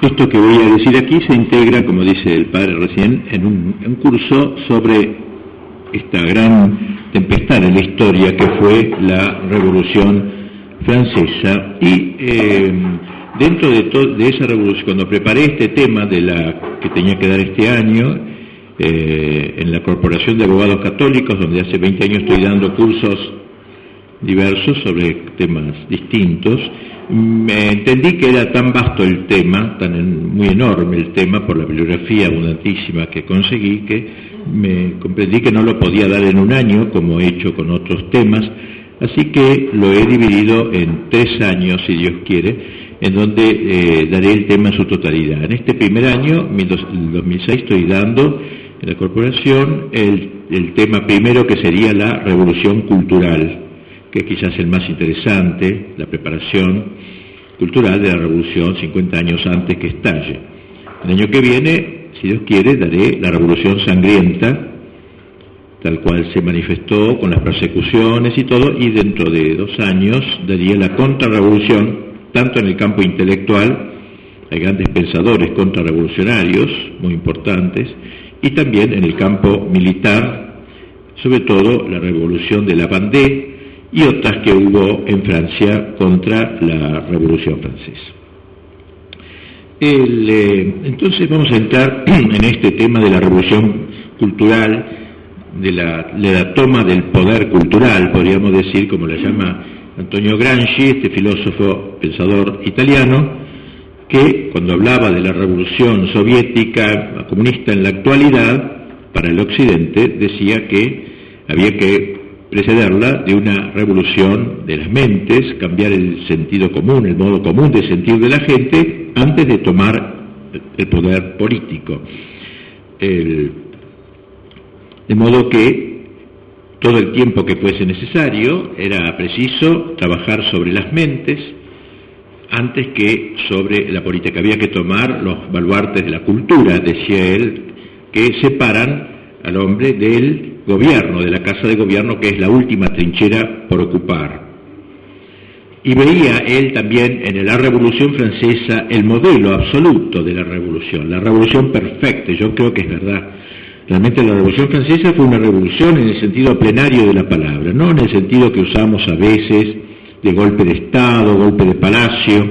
Esto que voy a decir aquí se integra, como dice el padre recién, en un curso sobre esta gran tempestad en la historia que fue la Revolución Francesa. Y dentro de esa revolución, cuando preparé este tema de la que tenía que dar este año, en la Corporación de Abogados Católicos, donde hace 20 años estoy dando cursos diversos sobre temas distintos, me entendí que era tan vasto el tema, muy enorme el tema, por la bibliografía abundantísima que conseguí, que me comprendí que no lo podía dar en un año, como he hecho con otros temas, así que lo he dividido en 3 años, si Dios quiere, en donde daré el tema en su totalidad. En este primer año, el 2006, estoy dando en la corporación el tema primero, que sería la revolución cultural, que quizás es el más interesante, la preparación cultural de la revolución 50 años antes que estalle. El año que viene, si Dios quiere, daré la revolución sangrienta, tal cual se manifestó con las persecuciones y todo, y dentro de 2 años daría la contrarrevolución, tanto en el campo intelectual, hay grandes pensadores contrarrevolucionarios muy importantes, y también en el campo militar, sobre todo la revolución de la Vendée, y otras que hubo en Francia contra la Revolución Francesa. Entonces vamos a entrar en este tema de la revolución cultural, de la toma del poder cultural, podríamos decir, como la llama Antonio Gramsci, este filósofo pensador italiano, que cuando hablaba de la revolución soviética comunista en la actualidad, para el occidente, decía que había que precederla de una revolución de las mentes, cambiar el sentido común, el modo común de sentir de la gente, antes de tomar el poder político. De modo que todo el tiempo que fuese necesario era preciso trabajar sobre las mentes antes que sobre la política. Había que tomar los baluartes de la cultura, decía él, que separan al hombre del gobierno, de la casa de gobierno, que es la última trinchera por ocupar. Y veía él también en la Revolución Francesa el modelo absoluto de la revolución perfecta. Yo creo que es verdad. Realmente la Revolución Francesa fue una revolución en el sentido plenario de la palabra, no en el sentido que usamos a veces de golpe de Estado, golpe de palacio,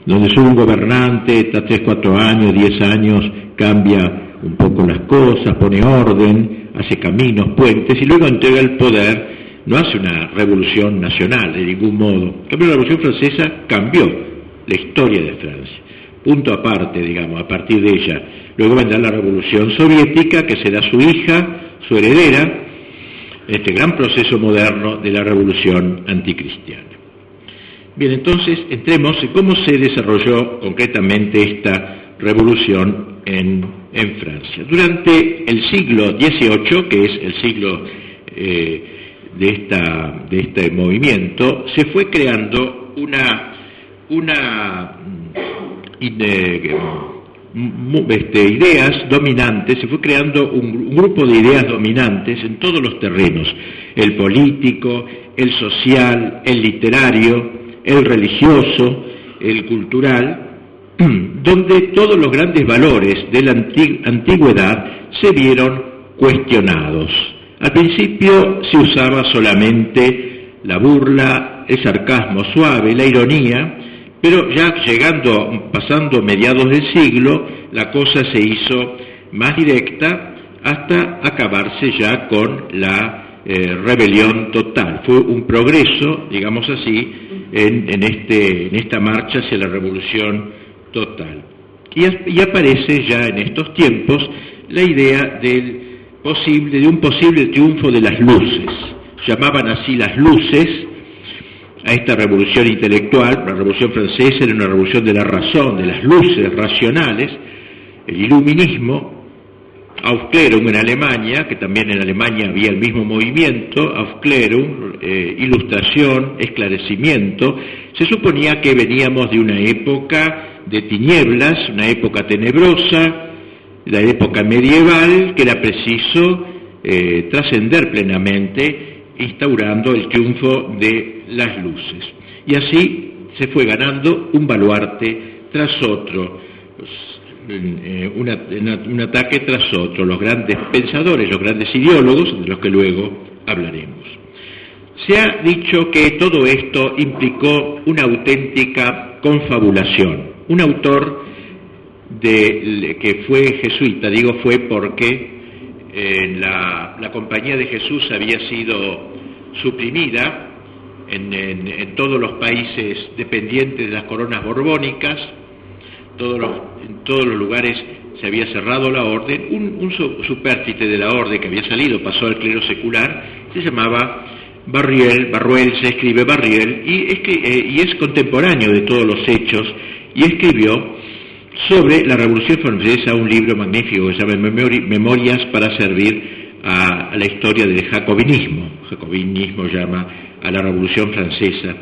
donde sube un gobernante, está 3, 4 años, 10 años, cambia un poco las cosas, pone orden, hace caminos, puentes, y luego entrega el poder. No hace una revolución nacional de ningún modo. En cambio, la Revolución Francesa cambió la historia de Francia. Punto aparte, digamos, a partir de ella. Luego vendrá la Revolución Soviética, que será su hija, su heredera, este gran proceso moderno de la revolución anticristiana. Bien, entonces, entremos en cómo se desarrolló concretamente esta revolución en Francia. Durante el siglo XVIII, que es el siglo de este movimiento, se fue creando ideas dominantes, se fue creando un grupo de ideas dominantes en todos los terrenos, el político, el social, el literario, el religioso, el cultural, donde todos los grandes valores de la antigüedad se vieron cuestionados. Al principio se usaba solamente la burla, el sarcasmo suave, la ironía, pero ya pasando mediados del siglo, la cosa se hizo más directa hasta acabarse ya con la rebelión total. Fue un progreso, digamos así, en esta marcha hacia la revolución total. Y aparece ya en estos tiempos la idea de un posible triunfo de las luces. Llamaban así las luces a esta revolución intelectual. La Revolución Francesa era una revolución de la razón, de las luces racionales. El iluminismo, Aufklärung en Alemania, que también en Alemania había el mismo movimiento, Aufklärung, ilustración, esclarecimiento. Se suponía que veníamos de una época de tinieblas, una época tenebrosa, la época medieval, que era preciso trascender plenamente, instaurando el triunfo de las luces. Y así se fue ganando un baluarte tras otro, un ataque tras otro, los grandes pensadores, los grandes ideólogos, de los que luego hablaremos. Se ha dicho que todo esto implicó una auténtica confabulación. Un autor que fue jesuita, digo fue porque la Compañía de Jesús había sido suprimida en todos los países dependientes de las coronas borbónicas, en todos los lugares se había cerrado la orden. Un supérstite de la orden que había salido, pasó al clero secular, se llamaba Barruel, se escribe Barruel, y es contemporáneo de todos los hechos, y escribió sobre la Revolución Francesa un libro magnífico que se llama Memorias para servir a la historia del jacobinismo. Jacobinismo llama a la Revolución Francesa.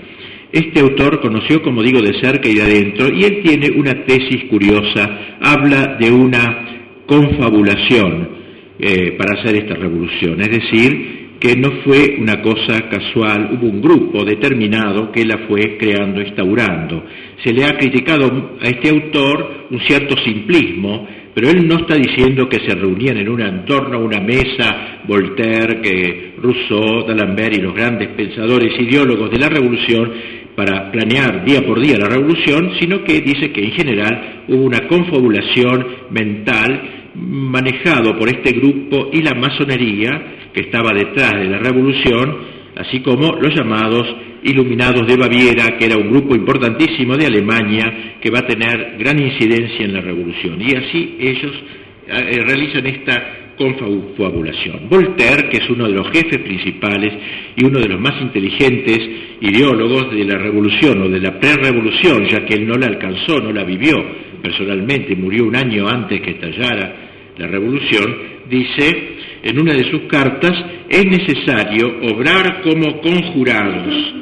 Este autor conoció, como digo, de cerca y de adentro, y él tiene una tesis curiosa, habla de una confabulación para hacer esta revolución, es decir, que no fue una cosa casual, hubo un grupo determinado que la fue creando, instaurando. Se le ha criticado a este autor un cierto simplismo, pero él no está diciendo que se reunían en torno a una mesa Voltaire, Rousseau, D'Alembert y los grandes pensadores ideólogos de la revolución para planear día por día la revolución, sino que dice que en general hubo una confabulación mental manejado por este grupo y la masonería que estaba detrás de la revolución, así como los llamados Iluminados de Baviera, que era un grupo importantísimo de Alemania que va a tener gran incidencia en la revolución. Y así ellos realizan esta confabulación. Voltaire, que es uno de los jefes principales y uno de los más inteligentes ideólogos de la revolución o de la prerrevolución, ya que él no la alcanzó, no la vivió personalmente, murió un año antes que estallara la revolución, dice en una de sus cartas: es necesario obrar como conjurados,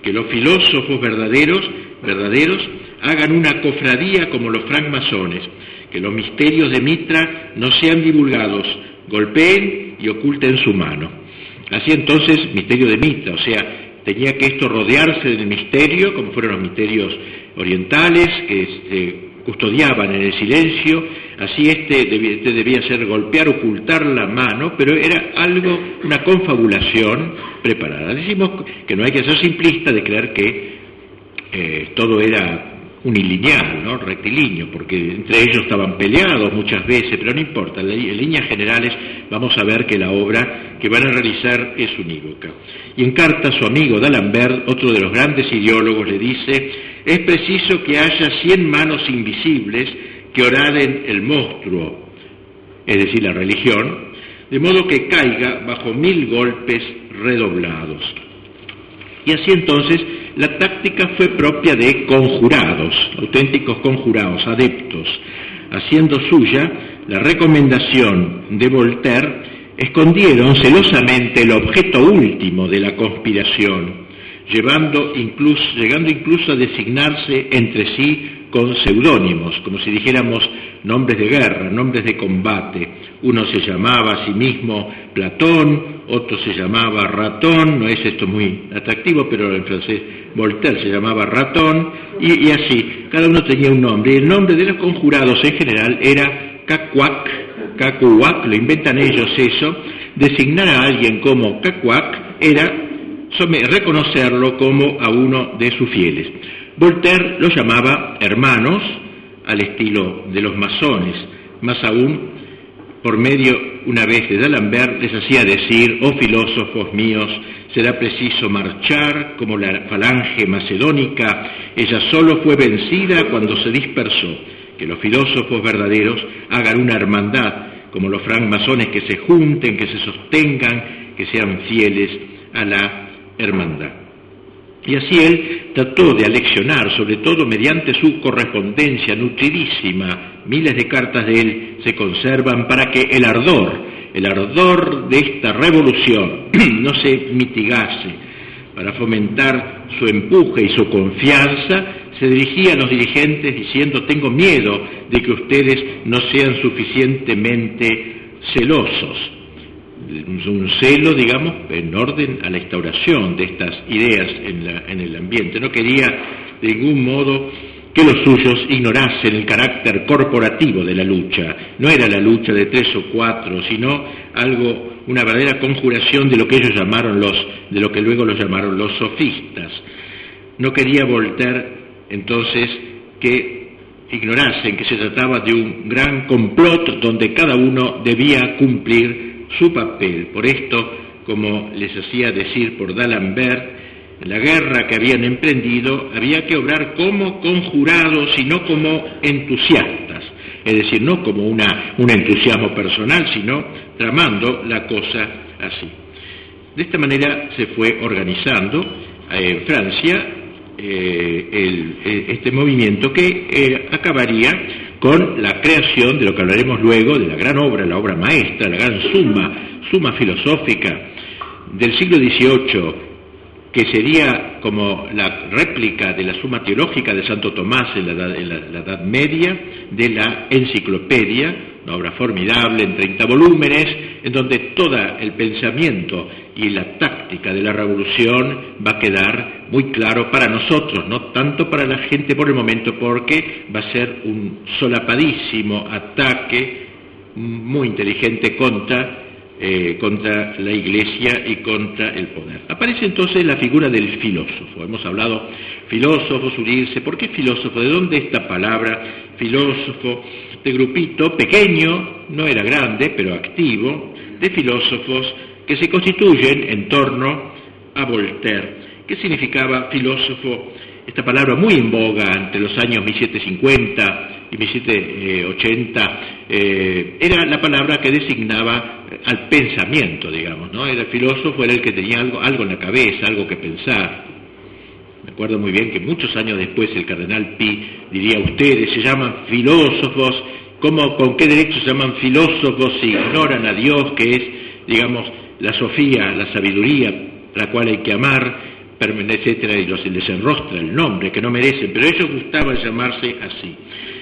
que los filósofos verdaderos hagan una cofradía como los francmasones, que los misterios de Mitra no sean divulgados, golpeen y oculten su mano. Así entonces, misterio de Mitra, o sea, tenía que esto rodearse del misterio, como fueron los misterios orientales, que se custodiaban en el silencio. Así este debía ser golpear, ocultar la mano, pero era algo, una confabulación preparada. Decimos que no hay que ser simplista de creer que todo era unilineal, ¿no? Rectilíneo, porque entre ellos estaban peleados muchas veces, pero no importa, en líneas generales vamos a ver que la obra que van a realizar es unívoca. Y en carta a su amigo D'Alembert, otro de los grandes ideólogos, le dice: es preciso que haya 100 manos invisibles que oraden el monstruo, es decir, la religión, de modo que caiga bajo 1000 golpes redoblados. Y así entonces la táctica fue propia de conjurados, auténticos conjurados, adeptos. Haciendo suya la recomendación de Voltaire, escondieron celosamente el objeto último de la conspiración, llegando incluso a designarse entre sí con seudónimos, como si dijéramos: nombres de guerra, nombres de combate. Uno se llamaba a sí mismo Platón, otro se llamaba Ratón, no es esto muy atractivo, pero en francés Voltaire se llamaba Ratón, y así, cada uno tenía un nombre, y el nombre de los conjurados en general era Cacuac, lo inventan ellos eso. Designar a alguien como Cacuac era reconocerlo como a uno de sus fieles. Voltaire lo llamaba hermanos, al estilo de los masones, más aún, por medio, una vez de D'Alembert, les hacía decir: oh filósofos míos, será preciso marchar como la falange macedónica, ella solo fue vencida cuando se dispersó, que los filósofos verdaderos hagan una hermandad, como los francmasones, que se junten, que se sostengan, que sean fieles a la hermandad. Y así él trató de aleccionar, sobre todo mediante su correspondencia nutridísima. Miles de cartas de él se conservan para que el ardor de esta revolución no se mitigase. Para fomentar su empuje y su confianza, se dirigía a los dirigentes diciendo: tengo miedo de que ustedes no sean suficientemente celosos. Un celo, digamos, en orden a la instauración de estas ideas en el ambiente. No quería de ningún modo que los suyos ignorasen el carácter corporativo de la lucha. No era la lucha de 3 o 4, sino una verdadera conjuración de lo que ellos llamaron de lo que luego los llamaron los sofistas. No quería Voltaire, entonces, que ignorasen que se trataba de un gran complot donde cada uno debía cumplir su papel. Por esto, como les hacía decir por D'Alembert, en la guerra que habían emprendido había que obrar como conjurados y no como entusiastas, es decir, no como un entusiasmo personal, sino tramando la cosa así. De esta manera se fue organizando en Francia este movimiento que acabaría con la creación de lo que hablaremos luego, de la gran obra, la obra maestra, la gran suma filosófica del siglo XVIII, que sería como la réplica de la Suma Teológica de Santo Tomás en la Edad Media, de la Enciclopedia, una obra formidable en 30 volúmenes, en donde todo el pensamiento y la táctica de la revolución va a quedar muy claro para nosotros, no tanto para la gente por el momento, porque va a ser un solapadísimo ataque muy inteligente contra la Iglesia y contra el poder. Aparece entonces la figura del filósofo. Hemos hablado filósofos, unirse. ¿Por qué filósofo? ¿De dónde esta palabra filósofo? Este grupito pequeño, no era grande, pero activo, de filósofos que se constituyen en torno a Voltaire. ¿Qué significaba filósofo? Esta palabra muy en boga entre los años 1750 y 1780, era la palabra que designaba al pensamiento, digamos, ¿no? El filósofo era el que tenía algo en la cabeza, algo que pensar. Me acuerdo muy bien que muchos años después el cardenal Pi diría: ustedes se llaman filósofos, ¿con qué derecho se llaman filósofos si ignoran a Dios, que es, digamos, la sofía, la sabiduría, la cual hay que amar, etcétera? Y les desenrostra el nombre que no merecen, pero a ellos gustaba llamarse así.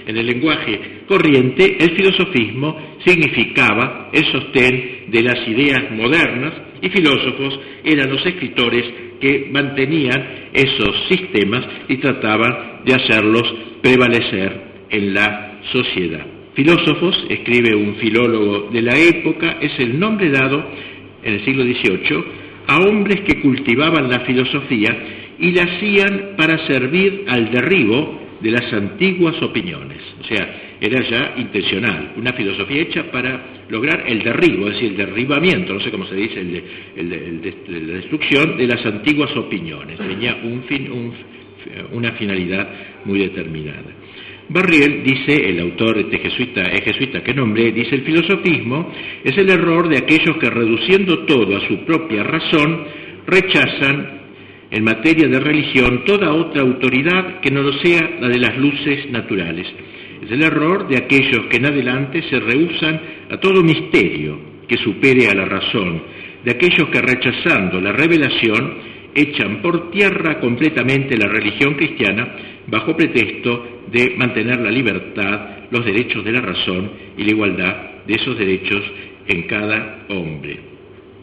En el lenguaje corriente, el filosofismo significaba el sostén de las ideas modernas, y filósofos eran los escritores que mantenían esos sistemas y trataban de hacerlos prevalecer en la sociedad. Filósofos, escribe un filólogo de la época, es el nombre dado en el siglo XVIII a hombres que cultivaban la filosofía y la hacían para servir al derribo de las antiguas opiniones. O sea, era ya intencional, una filosofía hecha para lograr el derribo, es decir, el derribamiento, no sé cómo se dice, la destrucción de las antiguas opiniones. Tenía una finalidad muy determinada. Barriel dice, el autor jesuita que nombré, dice: el filosofismo es el error de aquellos que, reduciendo todo a su propia razón, rechazan en materia de religión toda otra autoridad que no lo sea la de las luces naturales. Es el error de aquellos que en adelante se rehúsan a todo misterio que supere a la razón, de aquellos que, rechazando la revelación, echan por tierra completamente la religión cristiana bajo pretexto de mantener la libertad, los derechos de la razón y la igualdad de esos derechos en cada hombre.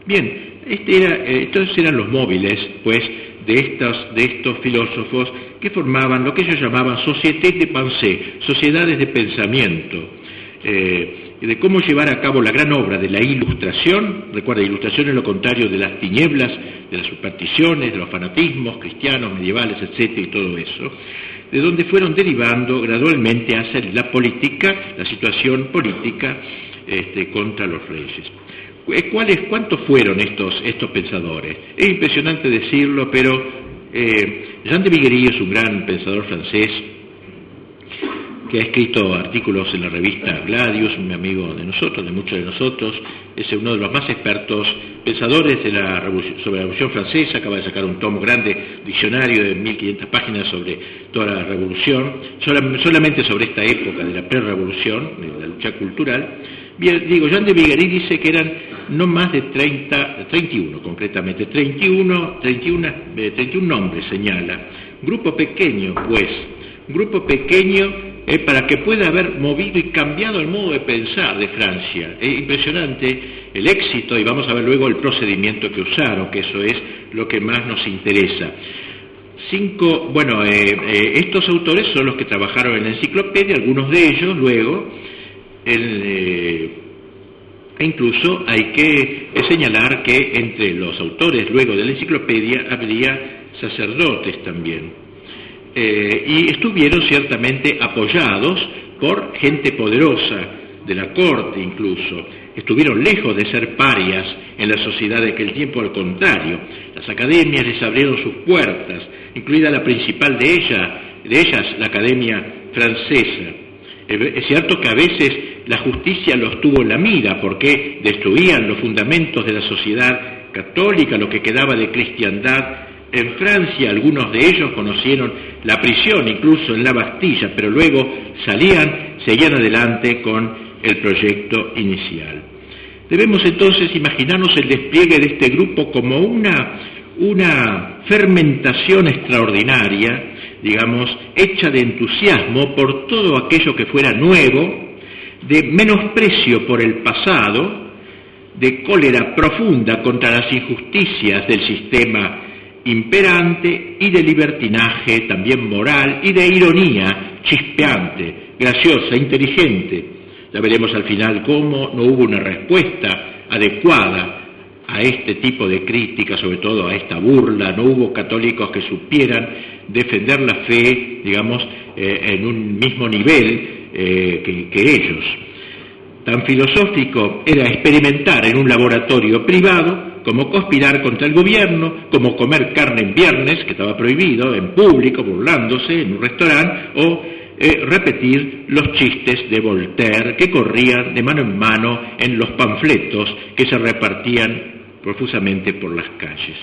Bien, estos eran los móviles, pues, de estos filósofos que formaban lo que ellos llamaban sociétés de pensée, sociedades de pensamiento, de cómo llevar a cabo la gran obra de la Ilustración. Recuerda, Ilustración es lo contrario de las tinieblas, de las supersticiones, de los fanatismos cristianos, medievales, etcétera, y todo eso, de donde fueron derivando gradualmente hacia la política, la situación política contra los reyes. ¿Cuántos fueron estos pensadores? Es impresionante decirlo, pero Jean de Viguerie es un gran pensador francés que ha escrito artículos en la revista Gladius, un amigo de nosotros, de muchos de nosotros. Es uno de los más expertos pensadores sobre la Revolución Francesa. Acaba de sacar un tomo grande, diccionario de 1500 páginas sobre toda la Revolución, solamente sobre esta época de la pre-revolución, de la lucha cultural. Bien, Jean de Viguerie dice que eran no más de 31 concretamente, 31 nombres señala. Grupo pequeño, pues, grupo pequeño para que pueda haber movido y cambiado el modo de pensar de Francia. Es impresionante el éxito, y vamos a ver luego el procedimiento que usaron, que eso es lo que más nos interesa. Estos autores son los que trabajaron en la enciclopedia, algunos de ellos luego, e incluso hay que señalar que entre los autores luego de la enciclopedia habría sacerdotes también. Y estuvieron ciertamente apoyados por gente poderosa de la corte incluso. Estuvieron lejos de ser parias en la sociedad de aquel tiempo, al contrario. Las academias les abrieron sus puertas, incluida la principal de ellas, la Academia Francesa. Es cierto que a veces la justicia los tuvo en la mira porque destruían los fundamentos de la sociedad católica, lo que quedaba de cristiandad. En Francia algunos de ellos conocieron la prisión, incluso en la Bastilla, pero luego seguían adelante con el proyecto inicial. Debemos entonces imaginarnos el despliegue de este grupo como una fermentación extraordinaria, digamos, hecha de entusiasmo por todo aquello que fuera nuevo, de menosprecio por el pasado, de cólera profunda contra las injusticias del sistema imperante y de libertinaje también moral y de ironía chispeante, graciosa, inteligente. Ya veremos al final cómo no hubo una respuesta adecuada a este tipo de crítica, sobre todo a esta burla. No hubo católicos que supieran defender la fe, digamos, en un mismo nivel que ellos. Tan filosófico era experimentar en un laboratorio privado como conspirar contra el gobierno, como comer carne en viernes, que estaba prohibido, en público, burlándose en un restaurante, o repetir los chistes de Voltaire que corrían de mano en mano en los panfletos que se repartían profusamente por las calles.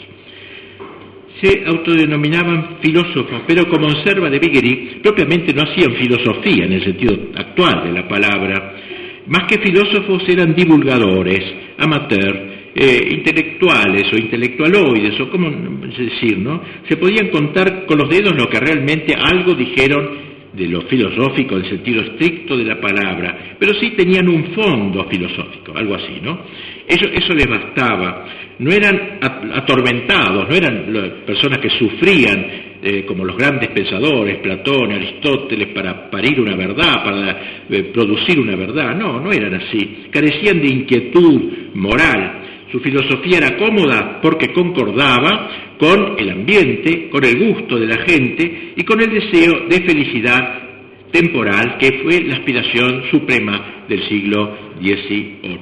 Se autodenominaban filósofos, pero como observa de Viguerie, propiamente no hacían filosofía en el sentido actual de la palabra. Más que filósofos eran divulgadores, amateurs, intelectuales o intelectualoides, o cómo decir, ¿no? Se podían contar con los dedos lo que realmente algo dijeron de lo filosófico en el sentido estricto de la palabra, pero sí tenían un fondo filosófico, algo así, ¿no? Eso les bastaba. No eran atormentados, no eran personas que sufrían como los grandes pensadores, Platón, Aristóteles, para parir una verdad, para producir una verdad. No eran así. Carecían de inquietud moral. Su filosofía era cómoda porque concordaba con el ambiente, con el gusto de la gente y con el deseo de felicidad temporal, que fue la aspiración suprema del siglo XVIII.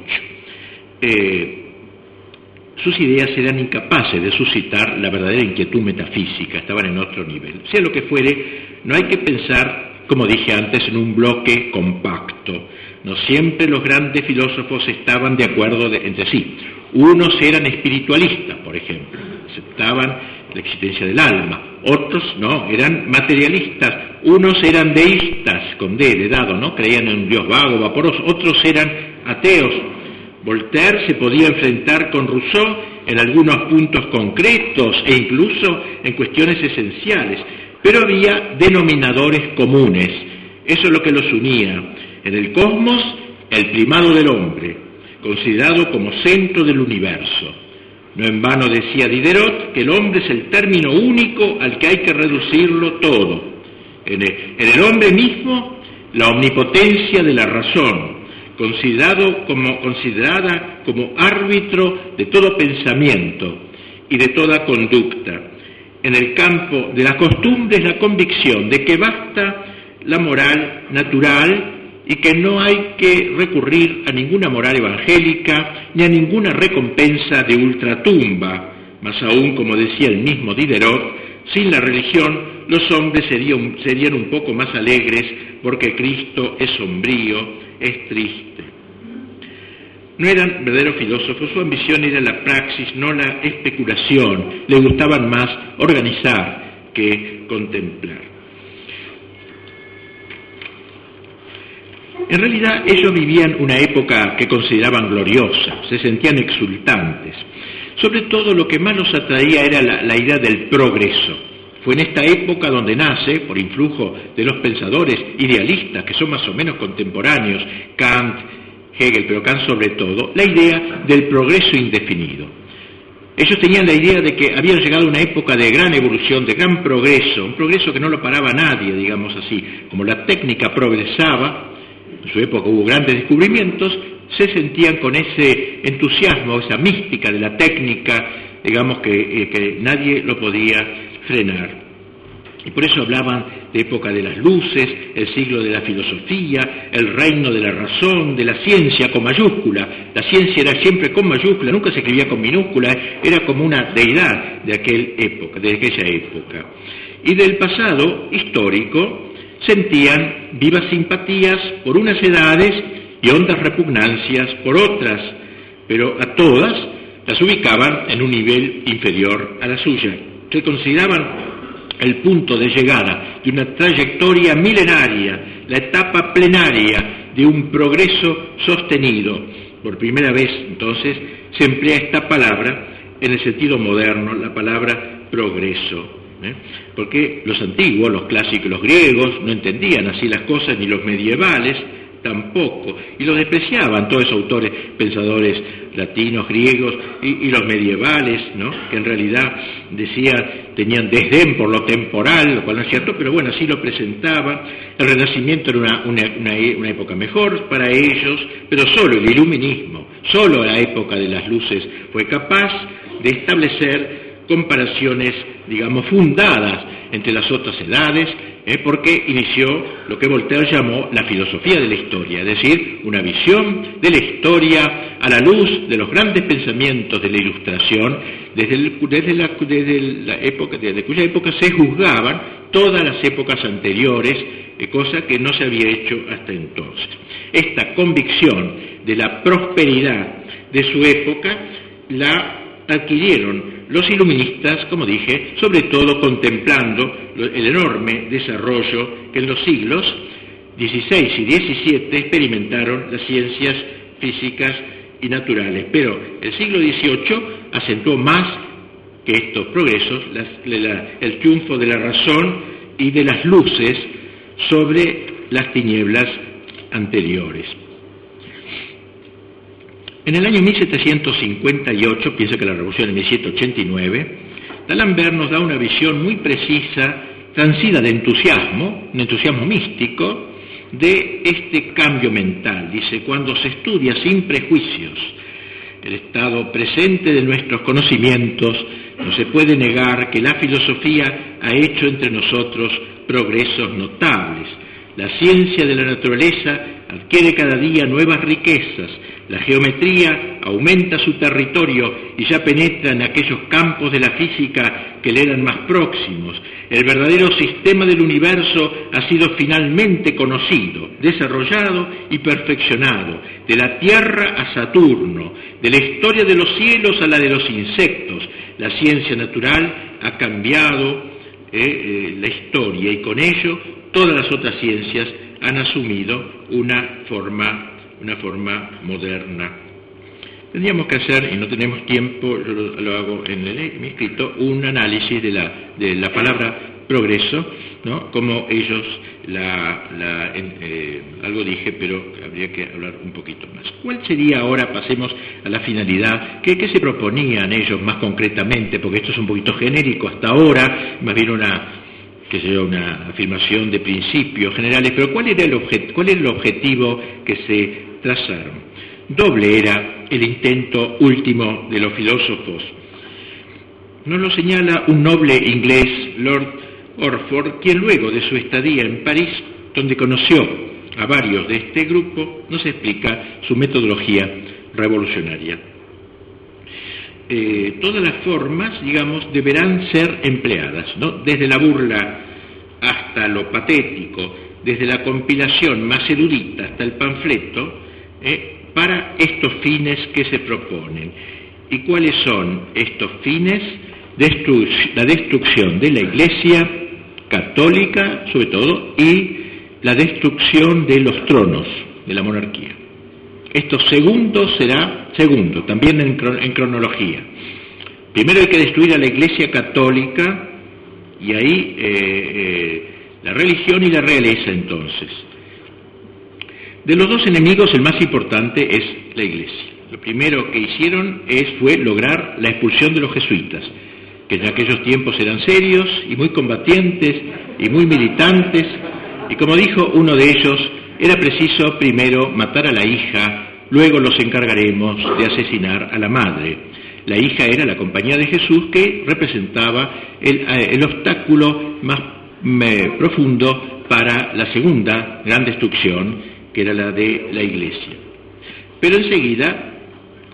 Sus ideas eran incapaces de suscitar la verdadera inquietud metafísica, estaban en otro nivel. Sea lo que fuere, no hay que pensar, como dije antes, en un bloque compacto. No siempre los grandes filósofos estaban de acuerdo entre sí. Unos eran espiritualistas, por ejemplo, aceptaban la existencia del alma. Otros no, eran materialistas. Unos eran deístas, con D de dado, ¿no? Creían en un Dios vago, vaporoso. Otros eran ateos. Voltaire se podía enfrentar con Rousseau en algunos puntos concretos e incluso en cuestiones esenciales, pero había denominadores comunes. Eso es lo que los unía. En el cosmos, el primado del hombre, considerado como centro del universo. No en vano decía Diderot que el hombre es el término único al que hay que reducirlo todo. En el hombre mismo, la omnipotencia de la razón, considerada como árbitro de todo pensamiento y de toda conducta. En el campo de las costumbres, la convicción de que basta la moral natural y que no hay que recurrir a ninguna moral evangélica ni a ninguna recompensa de ultratumba. Más aún, como decía el mismo Diderot, sin la religión los hombres serían un poco más alegres porque Cristo es sombrío, es triste. No eran verdaderos filósofos, su ambición era la praxis, no la especulación. Le gustaban más organizar que contemplar. En realidad ellos vivían una época que consideraban gloriosa, se sentían exultantes. Sobre todo lo que más los atraía era la idea del progreso. Fue en esta época donde nace, por influjo de los pensadores idealistas que son más o menos contemporáneos, Kant, Hegel, pero Kant sobre todo, la idea del progreso indefinido. Ellos tenían la idea de que habían llegado a una época de gran evolución, de gran progreso, un progreso que no lo paraba nadie, digamos así. Como la técnica progresaba, en su época hubo grandes descubrimientos, se sentían con ese entusiasmo, esa mística de la técnica, digamos que nadie lo podía frenar. Y por eso hablaban de época de las luces, el siglo de la filosofía, el reino de la razón, de la ciencia con mayúscula. La ciencia era siempre con mayúscula, nunca se escribía con minúscula, era como una deidad de aquella época. Y del pasado histórico sentían vivas simpatías por unas edades y hondas repugnancias por otras, pero a todas las ubicaban en un nivel inferior a la suya. Se consideraban el punto de llegada de una trayectoria milenaria, la etapa plenaria de un progreso sostenido. Por primera vez, entonces, se emplea esta palabra en el sentido moderno, la palabra progreso. Porque los antiguos, los clásicos, los griegos, no entendían así las cosas, ni los medievales tampoco, y los despreciaban todos esos autores, pensadores latinos, griegos y los medievales, ¿no? Que en realidad tenían desdén por lo temporal, lo cual no es cierto, pero bueno, así lo presentaban. El Renacimiento era una época mejor para ellos, pero solo el iluminismo, solo la época de las luces fue capaz de establecer comparaciones, digamos, fundadas entre las otras edades, porque inició lo que Voltaire llamó la filosofía de la historia, es decir, una visión de la historia a la luz de los grandes pensamientos de la Ilustración, desde cuya época se juzgaban todas las épocas anteriores, cosa que no se había hecho hasta entonces. Esta convicción de la prosperidad de su época la adquirieron los iluministas, como dije, sobre todo contemplando el enorme desarrollo que en los siglos XVI y XVII experimentaron las ciencias físicas y naturales. Pero el siglo XVIII acentuó más que estos progresos el triunfo de la razón y de las luces sobre las tinieblas anteriores. En el año 1758, pienso que la revolución en 1789, D'Alembert nos da una visión muy precisa, transida de entusiasmo, un entusiasmo místico, de este cambio mental. Dice, cuando se estudia sin prejuicios el estado presente de nuestros conocimientos, no se puede negar que la filosofía ha hecho entre nosotros progresos notables. La ciencia de la naturaleza adquiere cada día nuevas riquezas, la geometría aumenta su territorio y ya penetra en aquellos campos de la física que le eran más próximos. El verdadero sistema del universo ha sido finalmente conocido, desarrollado y perfeccionado, de la Tierra a Saturno, de la historia de los cielos a la de los insectos. La ciencia natural ha cambiado la historia y con ello todas las otras ciencias han asumido una forma moderna. Tendríamos que hacer, y no tenemos tiempo, yo lo hago en mi escrito, un análisis de la palabra progreso, ¿no? Como ellos algo dije, pero habría que hablar un poquito más. ¿Cuál sería ahora, pasemos a la finalidad, qué se proponían ellos más concretamente? Porque esto es un poquito genérico hasta ahora, más bien una afirmación de principios generales, pero ¿cuál era el objetivo que se trazaron? Doble era el intento último de los filósofos. Nos lo señala un noble inglés, Lord Orford, quien luego de su estadía en París, donde conoció a varios de este grupo, nos explica su metodología revolucionaria. Todas las formas, digamos, deberán ser empleadas, ¿no? Desde la burla hasta lo patético, desde la compilación más erudita hasta el panfleto, para estos fines que se proponen. ¿Y cuáles son estos fines? La destrucción de la Iglesia católica, sobre todo, y la destrucción de los tronos de la monarquía. Esto será segundo, también en cronología. Primero hay que destruir a la Iglesia católica, y ahí la religión y la realeza entonces. De los dos enemigos, el más importante es la Iglesia. Lo primero que hicieron fue lograr la expulsión de los jesuitas, que en aquellos tiempos eran serios y muy combatientes y muy militantes, y como dijo uno de ellos, era preciso primero matar a la hija, luego los encargaremos de asesinar a la madre. La hija era la compañía de Jesús, que representaba el obstáculo más profundo para la segunda gran destrucción, que era la de la Iglesia. Pero enseguida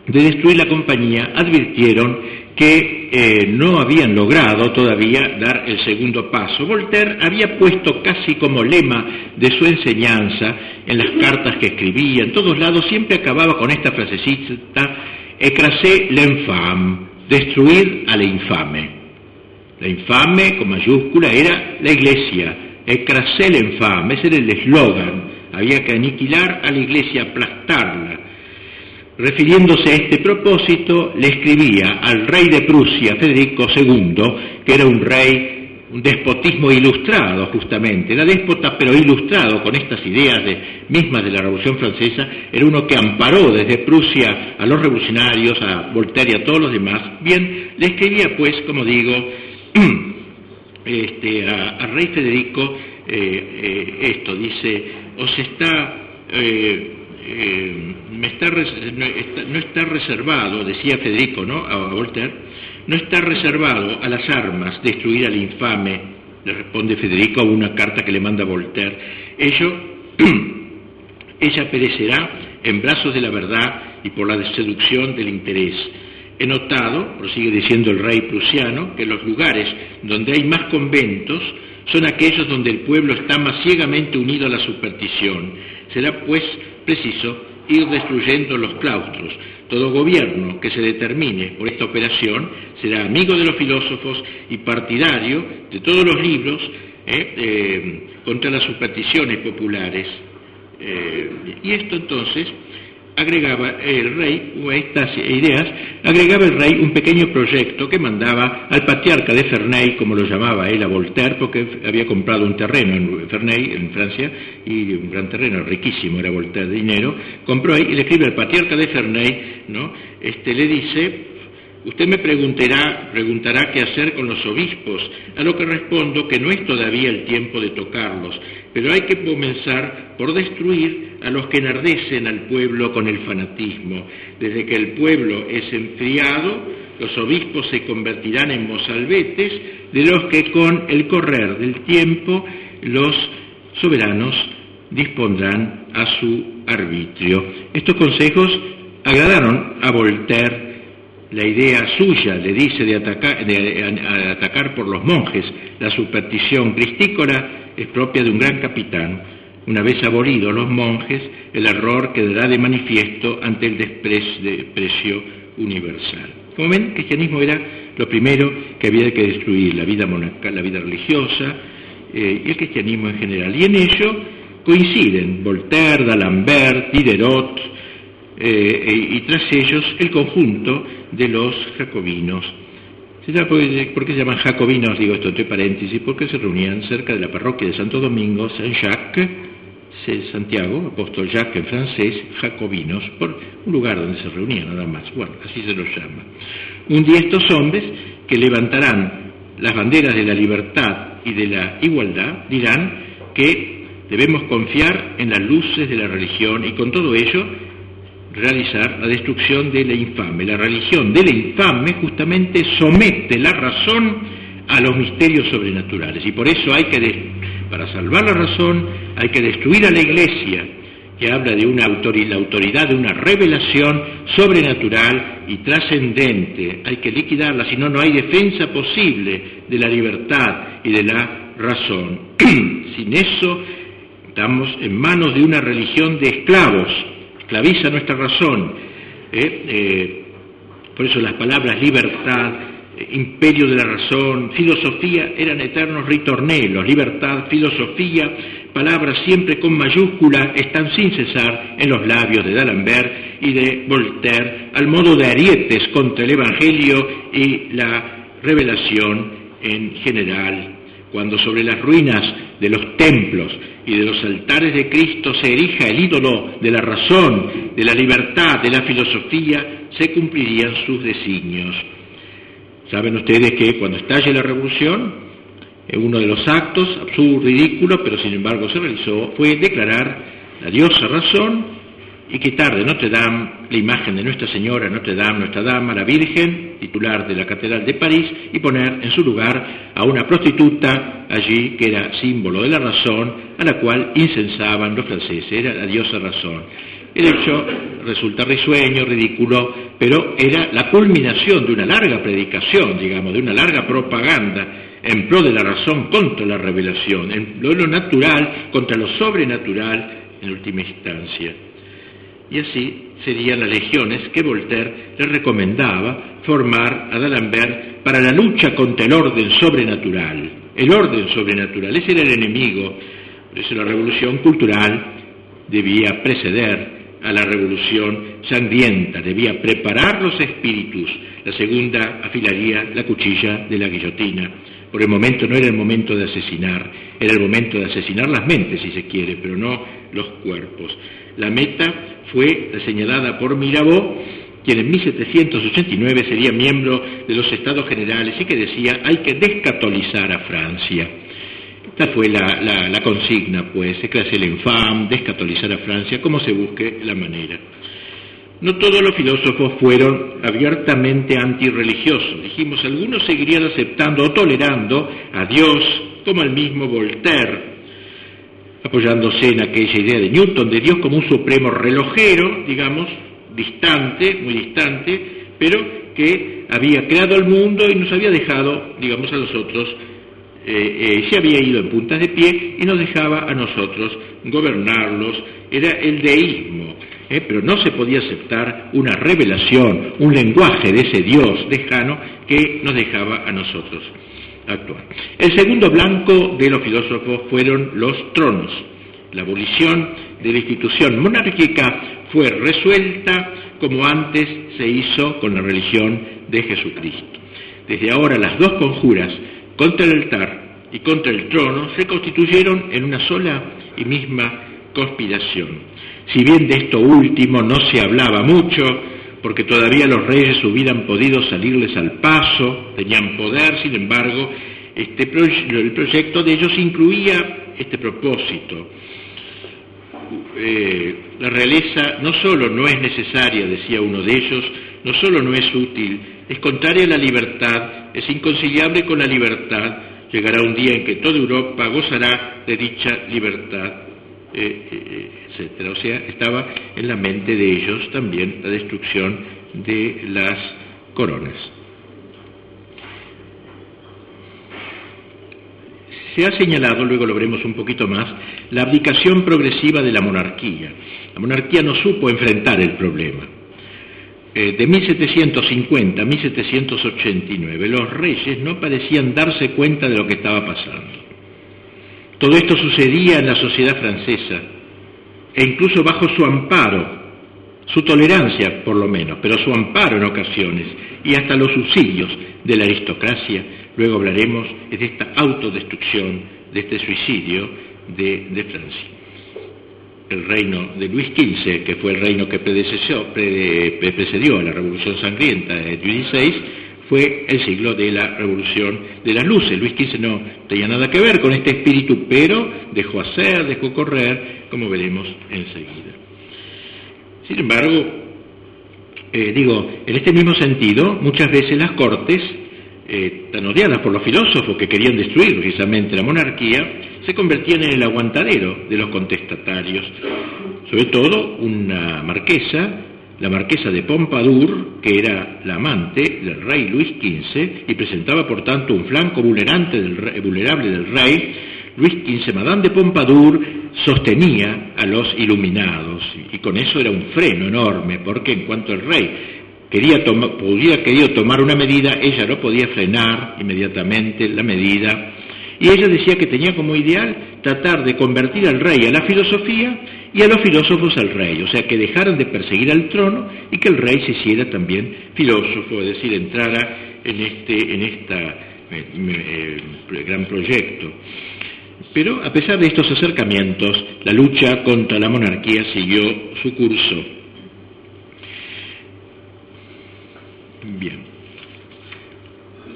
de destruir la compañía advirtieron que no habían logrado todavía dar el segundo paso. Voltaire había puesto casi como lema de su enseñanza, en las cartas que escribía, en todos lados, siempre acababa con esta frasecita: écraser l'infâme, destruir a la infame. La infame, con mayúscula, era la Iglesia. Écraser l'infâme, ese era el eslogan. Había que aniquilar a la Iglesia, aplastarla. Refiriéndose a este propósito, le escribía al rey de Prusia, Federico II, que era un rey, un despotismo ilustrado justamente, era déspota pero ilustrado con estas ideas mismas de la Revolución Francesa, era uno que amparó desde Prusia a los revolucionarios, a Voltaire y a todos los demás. Bien, le escribía pues, como digo, a rey Federico esto, dice: no está reservado, decía Federico, ¿no?, a Voltaire, no está reservado a las armas destruir al infame, le responde Federico a una carta que le manda Voltaire. Ella perecerá en brazos de la verdad y por la seducción del interés. He notado, prosigue diciendo el rey prusiano, que los lugares donde hay más conventos son aquellos donde el pueblo está más ciegamente unido a la superstición. Será pues preciso ir destruyendo los claustros. Todo gobierno que se determine por esta operación será amigo de los filósofos y partidario de todos los libros contra las supersticiones populares. Y esto entonces agregaba el rey, o estas ideas, agregaba el rey un pequeño proyecto que mandaba al patriarca de Ferney, como lo llamaba él a Voltaire, porque había comprado un terreno en Ferney, en Francia, y un gran terreno, riquísimo, era Voltaire de dinero, compró ahí y le escribe al patriarca de Ferney, ¿no? Le dice: usted me preguntará qué hacer con los obispos, a lo que respondo que no es todavía el tiempo de tocarlos, pero hay que comenzar por destruir a los que enardecen al pueblo con el fanatismo. Desde que el pueblo es enfriado, los obispos se convertirán en mozalbetes de los que con el correr del tiempo los soberanos dispondrán a su arbitrio. Estos consejos agradaron a Voltaire. La idea suya, le dice, de atacar por los monjes la superstición cristícola es propia de un gran capitán. Una vez abolidos los monjes, el error quedará de manifiesto ante el desprecio universal. Como ven, el cristianismo era lo primero que había que destruir, la vida monacal, la vida religiosa y el cristianismo en general. Y en ello coinciden Voltaire, D'Alembert, Diderot, y tras ellos el conjunto de los jacobinos. ¿Por qué se llaman jacobinos? Digo esto entre paréntesis, porque se reunían cerca de la parroquia de Santo Domingo, Saint-Jacques, Santiago, apóstol Jacques en francés, jacobinos, por un lugar donde se reunían nada más. Bueno, así se los llama. Un día estos hombres que levantarán las banderas de la libertad y de la igualdad dirán que debemos confiar en las luces de la religión y con todo ello realizar la destrucción de la infame. La religión de la infame justamente somete la razón a los misterios sobrenaturales y por eso hay que, para salvar la razón, hay que destruir a la Iglesia, que habla de la autoridad de una revelación sobrenatural y trascendente. Hay que liquidarla, si no, no hay defensa posible de la libertad y de la razón. Sin eso, estamos en manos de una religión de esclavos, esclaviza nuestra razón. Por eso las palabras libertad, imperio de la razón, filosofía, eran eternos ritornelos. Libertad, filosofía, palabras siempre con mayúscula, están sin cesar en los labios de D'Alembert y de Voltaire, al modo de arietes contra el Evangelio y la revelación en general. Cuando sobre las ruinas de los templos y de los altares de Cristo se erija el ídolo de la razón, de la libertad, de la filosofía, se cumplirían sus designios. Saben ustedes que cuando estalle la revolución, uno de los actos, absurdo, ridículo, pero sin embargo se realizó, fue declarar la diosa razón y quitar de Notre Dame la imagen de Nuestra Señora, Notre Dame, Nuestra Dama, la Virgen, titular de la Catedral de París, y poner en su lugar a una prostituta allí que era símbolo de la razón, a la cual incensaban los franceses, era la diosa razón. El hecho resulta risueño, ridículo, pero era la culminación de una larga predicación, digamos, de una larga propaganda en pro de la razón contra la revelación, en pro de lo natural contra lo sobrenatural en última instancia. Y así serían las legiones que Voltaire le recomendaba formar a D'Alembert para la lucha contra el orden sobrenatural. El orden sobrenatural, ese era el enemigo. Por eso la revolución cultural debía preceder a la revolución sangrienta, debía preparar los espíritus. La segunda afilaría la cuchilla de la guillotina. Por el momento no era el momento de asesinar, era el momento de asesinar las mentes, si se quiere, pero no los cuerpos. La meta fue señalada por Mirabeau, quien en 1789 sería miembro de los Estados Generales y que decía hay que descatolizar a Francia. Esta fue la consigna, pues, écrasez l'infâme, descatolizar a Francia, como se busque la manera. No todos los filósofos fueron abiertamente antirreligiosos. Dijimos, algunos seguirían aceptando o tolerando a Dios, como el mismo Voltaire, apoyándose en aquella idea de Newton, de Dios como un supremo relojero, digamos, distante, muy distante, pero que había creado el mundo y nos había dejado, digamos, a nosotros, se había ido en puntas de pie y nos dejaba a nosotros gobernarlos. Era el deísmo, pero no se podía aceptar una revelación, un lenguaje de ese Dios lejano que nos dejaba a nosotros actuar. El segundo blanco de los filósofos fueron los tronos. La abolición de la institución monárquica fue resuelta como antes se hizo con la religión de Jesucristo. Desde ahora las dos conjuras contra el altar y contra el trono se constituyeron en una sola y misma conspiración. Si bien de esto último no se hablaba mucho, porque todavía los reyes hubieran podido salirles al paso, tenían poder, sin embargo, el proyecto de ellos incluía este propósito. La realeza no solo no es necesaria, decía uno de ellos, no solo no es útil, es contraria a la libertad, es inconciliable con la libertad. Llegará un día en que toda Europa gozará de dicha libertad, etc. O sea, estaba en la mente de ellos también la destrucción de las coronas. Se ha señalado, luego lo veremos un poquito más, la abdicación progresiva de la monarquía. La monarquía no supo enfrentar el problema. De 1750 a 1789, los reyes no parecían darse cuenta de lo que estaba pasando. Todo esto sucedía en la sociedad francesa, e incluso bajo su amparo su tolerancia por lo menos, pero su amparo en ocasiones, y hasta los subsidios de la aristocracia. Luego hablaremos de esta autodestrucción, de este suicidio de Francia. El reino de Luis XV, que fue el reino que precedió a la Revolución Sangrienta de Luis XVI, fue el siglo de la Revolución de las Luces. Luis XV no tenía nada que ver con este espíritu, pero dejó hacer, dejó correr, como veremos enseguida. Sin embargo, en este mismo sentido, muchas veces las cortes, tan odiadas por los filósofos que querían destruir precisamente la monarquía, se convertían en el aguantadero de los contestatarios. Sobre todo una marquesa, la marquesa de Pompadour, que era la amante del rey Luis XV y presentaba por tanto un flanco vulnerable del rey. Luis XV, Madame de Pompadour, sostenía a los iluminados, y con eso era un freno enorme, porque en cuanto el rey hubiera querido tomar una medida, ella no podía frenar inmediatamente la medida, y ella decía que tenía como ideal tratar de convertir al rey a la filosofía y a los filósofos al rey, o sea, que dejaran de perseguir al trono y que el rey se hiciera también filósofo, es decir, entrara en este gran proyecto. Pero a pesar de estos acercamientos, la lucha contra la monarquía siguió su curso. Bien.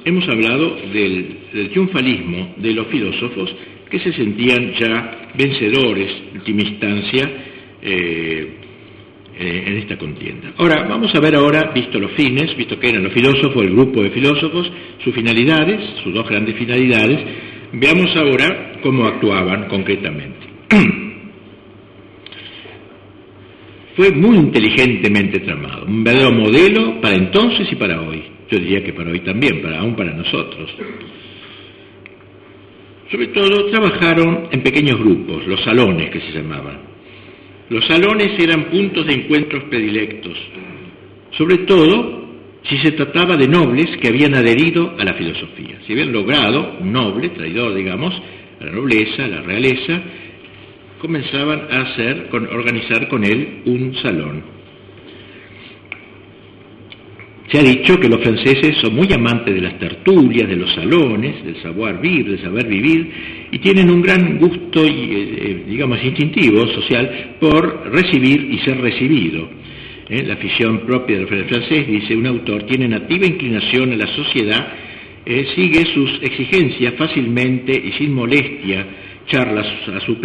Hemos hablado del triunfalismo de los filósofos que se sentían ya vencedores, en última instancia, en esta contienda. Ahora, vamos a ver visto los fines, visto que eran los filósofos, el grupo de filósofos, sus finalidades, sus dos grandes finalidades. Veamos ahora cómo actuaban concretamente. Fue muy inteligentemente tramado, un verdadero modelo para entonces y para hoy. Yo diría que para hoy también, aún para nosotros. Sobre todo trabajaron en pequeños grupos, los salones que se llamaban. Los salones eran puntos de encuentros predilectos, sobre todo si se trataba de nobles que habían adherido a la filosofía. Si habían logrado, un noble, traidor, digamos, a la nobleza, a la realeza, comenzaban a organizar con él un salón. Se ha dicho que los franceses son muy amantes de las tertulias, de los salones, del savoir-vivre, del saber vivir, y tienen un gran gusto, digamos, instintivo, social, por recibir y ser recibido. La afición propia del francés, dice un autor, tiene nativa inclinación a la sociedad, sigue sus exigencias fácilmente y sin molestia, charla a su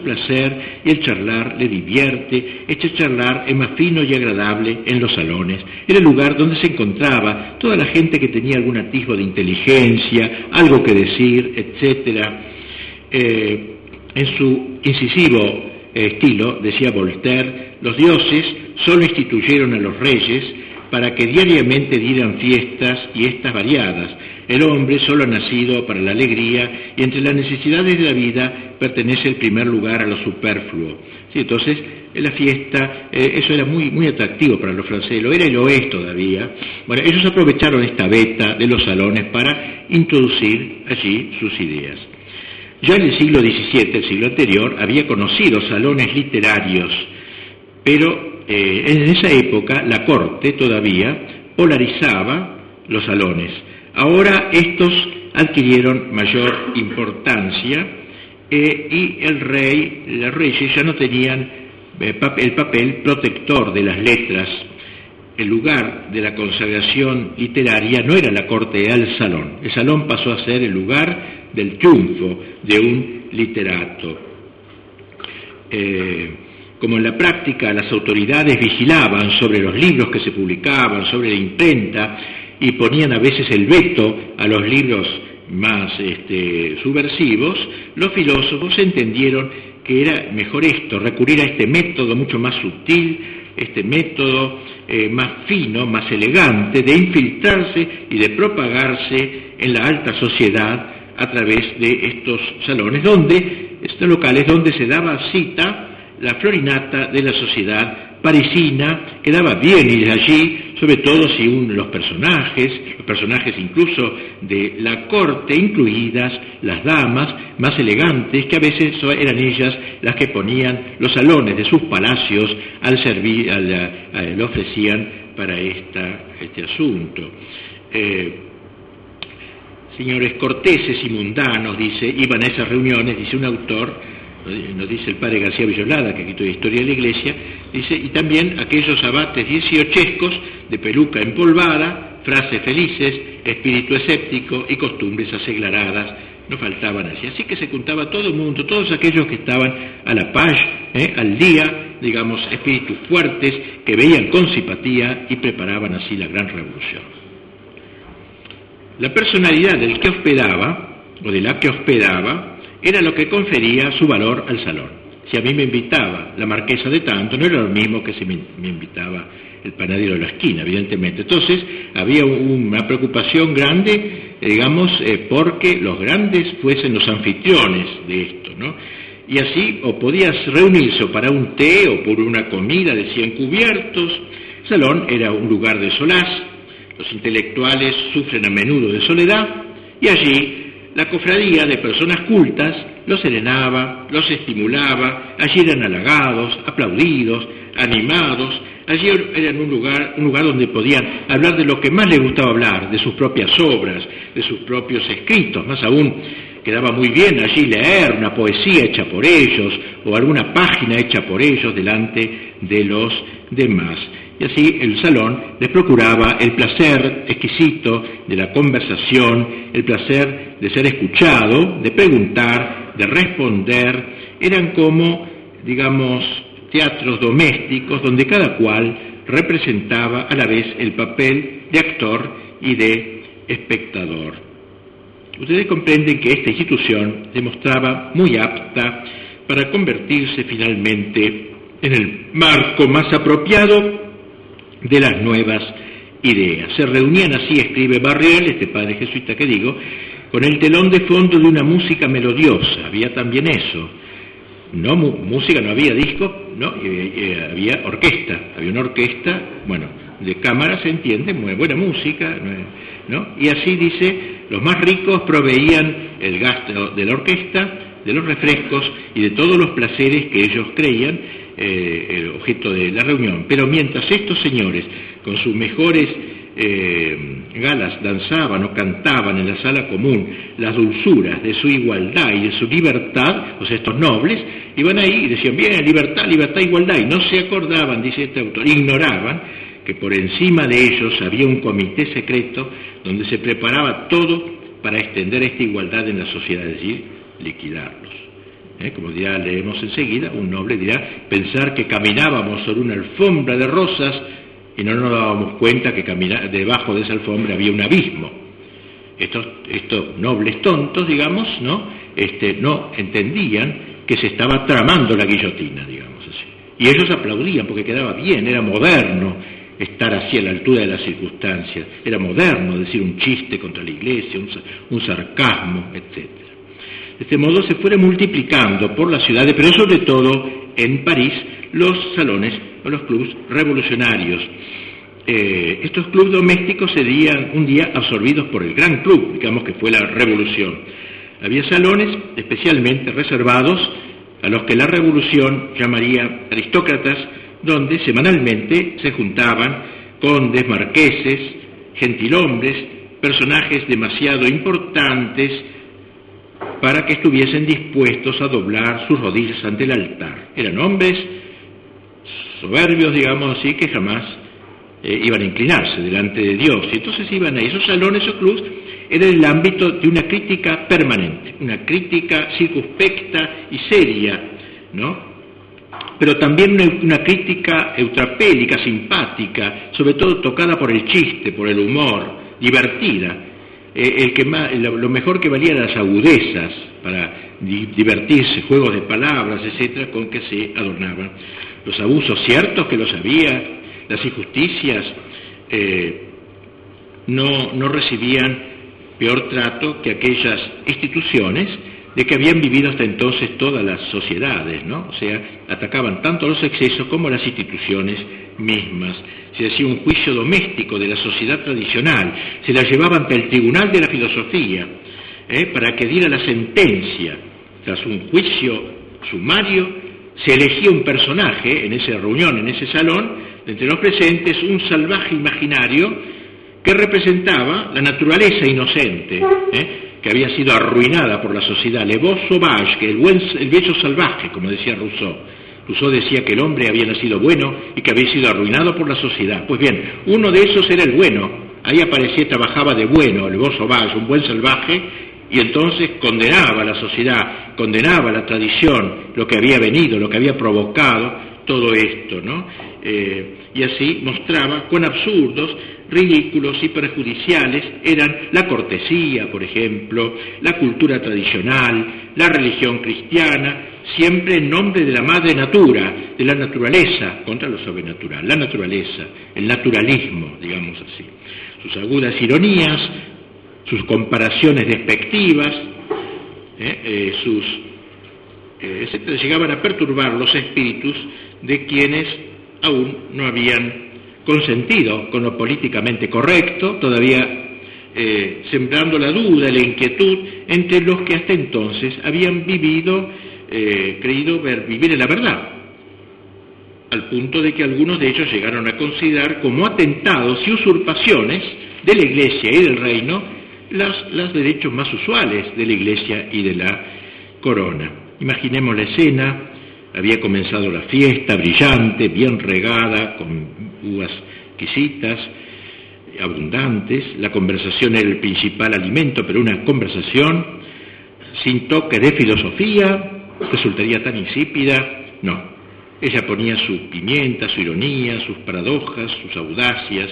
placer, y el charlar le divierte. Este charlar es más fino y agradable en los salones. Era el lugar donde se encontraba toda la gente que tenía algún atisbo de inteligencia, algo que decir, etc. En su incisivo estilo, decía Voltaire, los dioses solo instituyeron a los reyes para que diariamente dieran fiestas y estas variadas. El hombre solo ha nacido para la alegría y entre las necesidades de la vida pertenece en primer lugar a lo superfluo. Sí, entonces, la fiesta, eso era muy, muy atractivo para los franceses, lo era y lo es todavía. Bueno, ellos aprovecharon esta veta de los salones para introducir allí sus ideas. Ya en el siglo XVII, el siglo anterior, había conocido salones literarios, pero en esa época la corte todavía polarizaba los salones. Ahora estos adquirieron mayor importancia y los reyes ya no tenían el papel protector de las letras. El lugar de la consagración literaria no era la corte, era el salón pasó a ser el lugar del triunfo de un literato. Como en la práctica las autoridades vigilaban sobre los libros que se publicaban, sobre la imprenta, y ponían a veces el veto a los libros más subversivos, los filósofos entendieron que era mejor recurrir a este método mucho más sutil, este método más fino, más elegante, de infiltrarse y de propagarse en la alta sociedad a través de estos salones, estos locales donde se daba cita la florinata de la sociedad parisina, quedaba bien ir allí, sobre todo si los personajes incluso de la corte, incluidas las damas más elegantes, que a veces eran ellas las que ponían los salones de sus palacios le ofrecían para este asunto. Señores corteses y mundanos, dice, iban a esas reuniones, dice un autor, nos dice el padre García Villolada, que quitó Historia de la Iglesia, dice, y también aquellos abates 18escos de peluca empolvada, frases felices, espíritu escéptico y costumbres aseglaradas, no faltaban allí. Así que se juntaba todo el mundo, todos aquellos que estaban a la paz, al día, digamos, espíritus fuertes, que veían con simpatía y preparaban así la gran revolución. La personalidad del que hospedaba, o de la que hospedaba, era lo que confería su valor al salón. Si a mí me invitaba la marquesa de tanto, no era lo mismo que si me invitaba el panadero de la esquina, evidentemente. Entonces, había una preocupación grande, digamos, porque los grandes fuesen los anfitriones de esto, ¿no? Y así, o podías reunirse o para un té o por una comida de 100 cubiertos. El salón era un lugar de solaz, los intelectuales sufren a menudo de soledad, y allí la cofradía de personas cultas los serenaba, los estimulaba, allí eran halagados, aplaudidos, animados, allí era un lugar donde podían hablar de lo que más les gustaba hablar, de sus propias obras, de sus propios escritos, más aún quedaba muy bien allí leer una poesía hecha por ellos o alguna página hecha por ellos delante de los demás. Y así el salón les procuraba el placer exquisito de la conversación, el placer de ser escuchado, de preguntar, de responder. Eran como, digamos, teatros domésticos donde cada cual representaba a la vez el papel de actor y de espectador. Ustedes comprenden que esta institución se mostraba muy apta para convertirse finalmente en el marco más apropiado de las nuevas ideas. Se reunían así, escribe Barriel, este padre jesuita que digo, con el telón de fondo de una música melodiosa. Había también eso. No música, no había disco, no, había orquesta. Había una orquesta, bueno, de cámara se entiende, muy buena música, ¿no? Y así dice, los más ricos proveían el gasto de la orquesta, de los refrescos y de todos los placeres que ellos creían el objeto de la reunión. Pero mientras estos señores, con sus mejores galas, danzaban o cantaban en la sala común las dulzuras de su igualdad y de su libertad, o sea, estos nobles, iban ahí y decían, bien, libertad, libertad, igualdad, y no se acordaban, dice este autor, ignoraban que por encima de ellos había un comité secreto donde se preparaba todo para extender esta igualdad en la sociedad, es decir, liquidarlos. Como ya leemos enseguida, un noble dirá, pensar que caminábamos sobre una alfombra de rosas y no nos dábamos cuenta que debajo de esa alfombra había un abismo. Estos nobles tontos, digamos, no entendían que se estaba tramando la guillotina, digamos así. Y ellos aplaudían porque quedaba bien, era moderno estar así a la altura de las circunstancias, era moderno decir un chiste contra la iglesia, un sarcasmo, etc. De este modo se fueron multiplicando por las ciudades, pero sobre todo en París, los salones o los clubes revolucionarios. Estos clubes domésticos serían un día absorbidos por el gran club, digamos que fue la revolución. Había salones especialmente reservados a los que la revolución llamaría aristócratas, donde semanalmente se juntaban condes, marqueses, gentilhombres, personajes demasiado importantes para que estuviesen dispuestos a doblar sus rodillas ante el altar. Eran hombres soberbios, digamos así, que jamás iban a inclinarse delante de Dios. Y entonces iban a esos salones o clubs, era el ámbito de una crítica permanente, una crítica circunspecta y seria, ¿no? Pero también una crítica eutrapélica, simpática, sobre todo tocada por el chiste, por el humor, divertida. Lo mejor que valía eran las agudezas para divertirse, juegos de palabras, etcétera, con que se adornaban. Los abusos ciertos que los había, las injusticias, no recibían peor trato que aquellas instituciones de que habían vivido hasta entonces todas las sociedades, ¿no? O sea, atacaban tanto los excesos como las instituciones mismas. Se hacía un juicio doméstico de la sociedad tradicional, se la llevaba ante el tribunal de la filosofía, para que diera la sentencia. Tras un juicio sumario, se elegía un personaje en esa reunión, en ese salón, entre los presentes, un salvaje imaginario que representaba la naturaleza inocente, que había sido arruinada por la sociedad, le beau sauvage, que el bello salvaje, como decía Rousseau. Rousseau decía que el hombre había nacido bueno y que había sido arruinado por la sociedad. Pues bien, uno de esos era el bueno, ahí aparecía, trabajaba de bueno, el beau sauvage, un buen salvaje, y entonces condenaba a la sociedad, condenaba a la tradición, lo que había venido, lo que había provocado todo esto, ¿no? Y así mostraba cuán absurdos, ridículos y perjudiciales eran la cortesía, por ejemplo, la cultura tradicional, la religión cristiana, siempre en nombre de la madre natura, de la naturaleza, contra lo sobrenatural, la naturaleza, el naturalismo, digamos así. Sus agudas ironías, sus comparaciones despectivas, llegaban a perturbar los espíritus de quienes aún no habían consentido con lo políticamente correcto, todavía sembrando la duda, la inquietud entre los que hasta entonces habían creído vivir en la verdad, al punto de que algunos de ellos llegaron a considerar como atentados y usurpaciones de la Iglesia y del reino los derechos más usuales de la Iglesia y de la corona. Imaginemos la escena: había comenzado la fiesta brillante, bien regada, con uvas exquisitas, abundantes. La conversación era el principal alimento, pero una conversación sin toque de filosofía resultaría tan insípida. No, ella ponía su pimienta, su ironía, sus paradojas, sus audacias.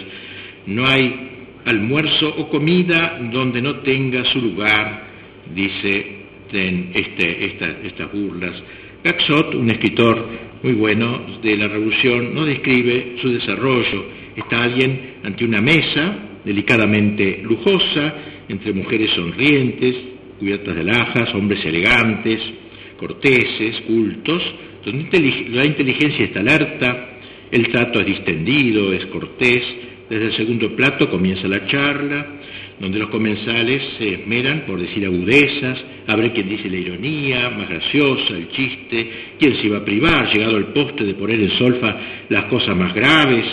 No hay almuerzo o comida donde no tenga su lugar, dice en estas burlas. Caxot, un escritor muy bueno de la Revolución, no describe su desarrollo. Está alguien ante una mesa delicadamente lujosa, entre mujeres sonrientes, cubiertas de alhajas, hombres elegantes, corteses, cultos, donde la inteligencia está alerta, el trato es distendido, es cortés. Desde el segundo plato comienza la charla, donde los comensales se esmeran por decir agudezas, habrá quien dice la ironía más graciosa, el chiste, quien se iba a privar, llegado el postre, de poner en solfa las cosas más graves,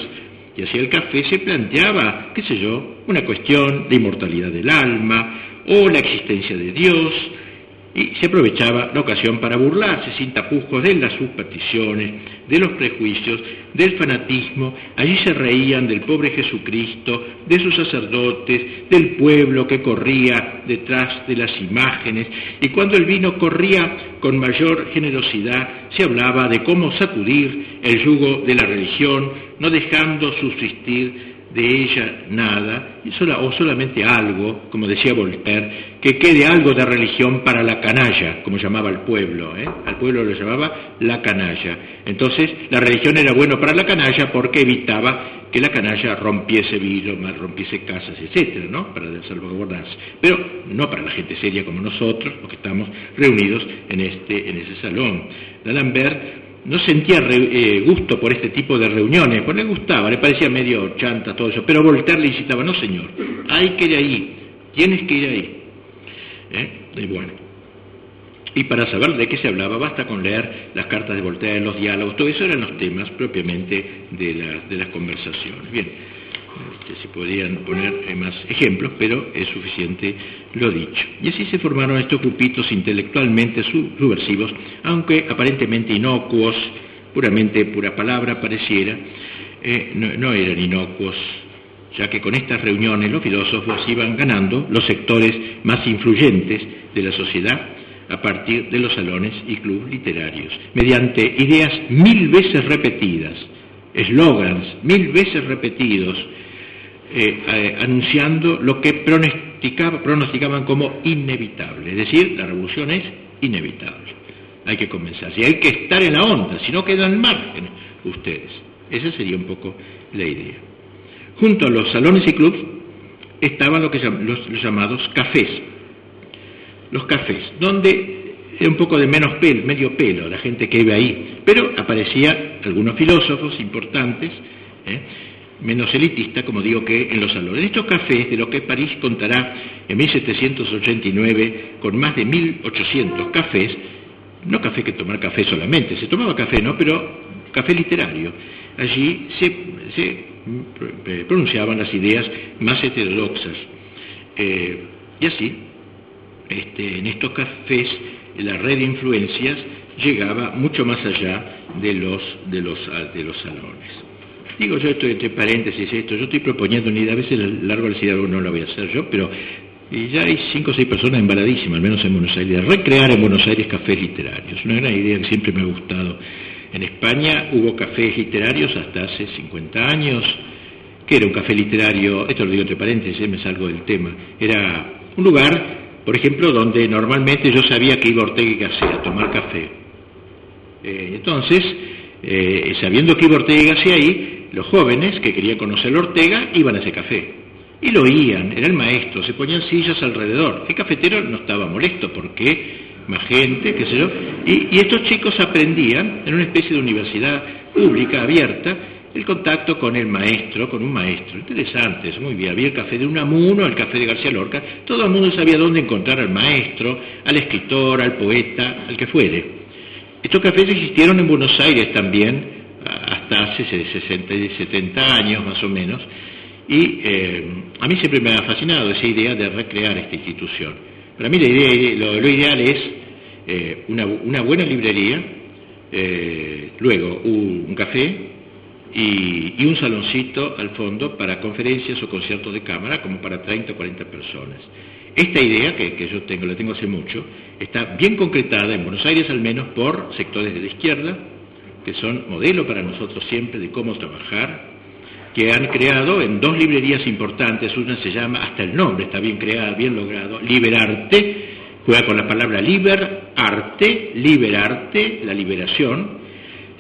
y hacia el café se planteaba, qué sé yo, una cuestión de inmortalidad del alma, o la existencia de Dios, y se aprovechaba la ocasión para burlarse sin tapujos de las supersticiones, de los prejuicios, del fanatismo. Allí se reían del pobre Jesucristo, de sus sacerdotes, del pueblo que corría detrás de las imágenes, y cuando el vino corría con mayor generosidad, se hablaba de cómo sacudir el yugo de la religión, no dejando subsistir de ella nada, o solamente algo, como decía Voltaire, que quede algo de religión para la canalla, como llamaba al pueblo, al pueblo lo llamaba la canalla. Entonces, la religión era bueno para la canalla porque evitaba que la canalla rompiese vidrio, rompiese casas, etcétera, ¿no? Para salvaguardarse. Pero no para la gente seria como nosotros, los que estamos reunidos en ese salón. D'Alembert no sentía gusto por este tipo de reuniones, pues le gustaba, le parecía medio chanta todo eso, pero Voltaire le incitaba: no señor, hay que ir ahí, tienes que ir ahí. Y bueno, y para saber de qué se hablaba basta con leer las cartas de Voltaire, los diálogos, todo eso eran los temas propiamente de las conversaciones. Bien, se podrían poner más ejemplos, pero es suficiente lo dicho. Y así se formaron estos grupitos intelectualmente subversivos, aunque aparentemente inocuos, puramente pura palabra pareciera, no eran inocuos, ya que con estas reuniones los filósofos iban ganando los sectores más influyentes de la sociedad a partir de los salones y clubes literarios, mediante ideas 1000 veces repetidas, eslogans 1000 veces repetidos, anunciando lo que pronosticaban como inevitable. Es decir, la revolución es inevitable, hay que comenzar, y hay que estar en la onda, si no quedan al margen ustedes. Esa sería un poco la idea. Junto a los salones y clubs estaban los llamados cafés. Los cafés, donde era un poco de medio pelo la gente que iba ahí, pero aparecían algunos filósofos importantes, menos elitista, como digo, que en los salones. Estos cafés, de lo que París contará en 1789 con más de 1800 cafés, no café que tomar café solamente, se tomaba café, ¿no?, pero café literario. Allí se pronunciaban las ideas más heterodoxas. Y así, en estos cafés, la red de influencias llegaba mucho más allá de los salones. Digo yo esto entre paréntesis, yo estoy proponiendo una idea, a veces largo la idea no la voy a hacer yo, pero ya hay 5 o 6 personas embaladísimas, al menos en Buenos Aires, de recrear en Buenos Aires cafés literarios. Una gran idea que siempre me ha gustado. En España hubo cafés literarios hasta hace 50 años. ¿Qué era un café literario? Esto lo digo entre paréntesis, me salgo del tema. Era un lugar, por ejemplo, donde normalmente yo sabía que iba Ortega y Gasset a tomar café. Entonces, sabiendo que iba Ortega y Gasset ahí, los jóvenes que querían conocer a Ortega iban a ese café. Y lo oían, era el maestro, se ponían sillas alrededor. El cafetero no estaba molesto porque más gente, qué sé yo. Y estos chicos aprendían en una especie de universidad pública, abierta, el contacto con el maestro, con un maestro. Interesante, es muy bien. Había el café de Unamuno, el café de García Lorca. Todo el mundo sabía dónde encontrar al maestro, al escritor, al poeta, al que fuere. Estos cafés existieron en Buenos Aires también, hasta hace 60 y 70 años más o menos, y a mí siempre me ha fascinado esa idea de recrear esta institución. Para mí lo ideal es una buena librería, luego un café y un saloncito al fondo para conferencias o conciertos de cámara, como para 30 o 40 personas. Esta idea, que yo la tengo hace mucho, está bien concretada en Buenos Aires al menos por sectores de la izquierda, que son modelo para nosotros siempre de cómo trabajar, que han creado en 2 librerías importantes. Una se llama, hasta el nombre está bien creada, bien logrado, Liberarte, juega con la palabra liberarte, la liberación.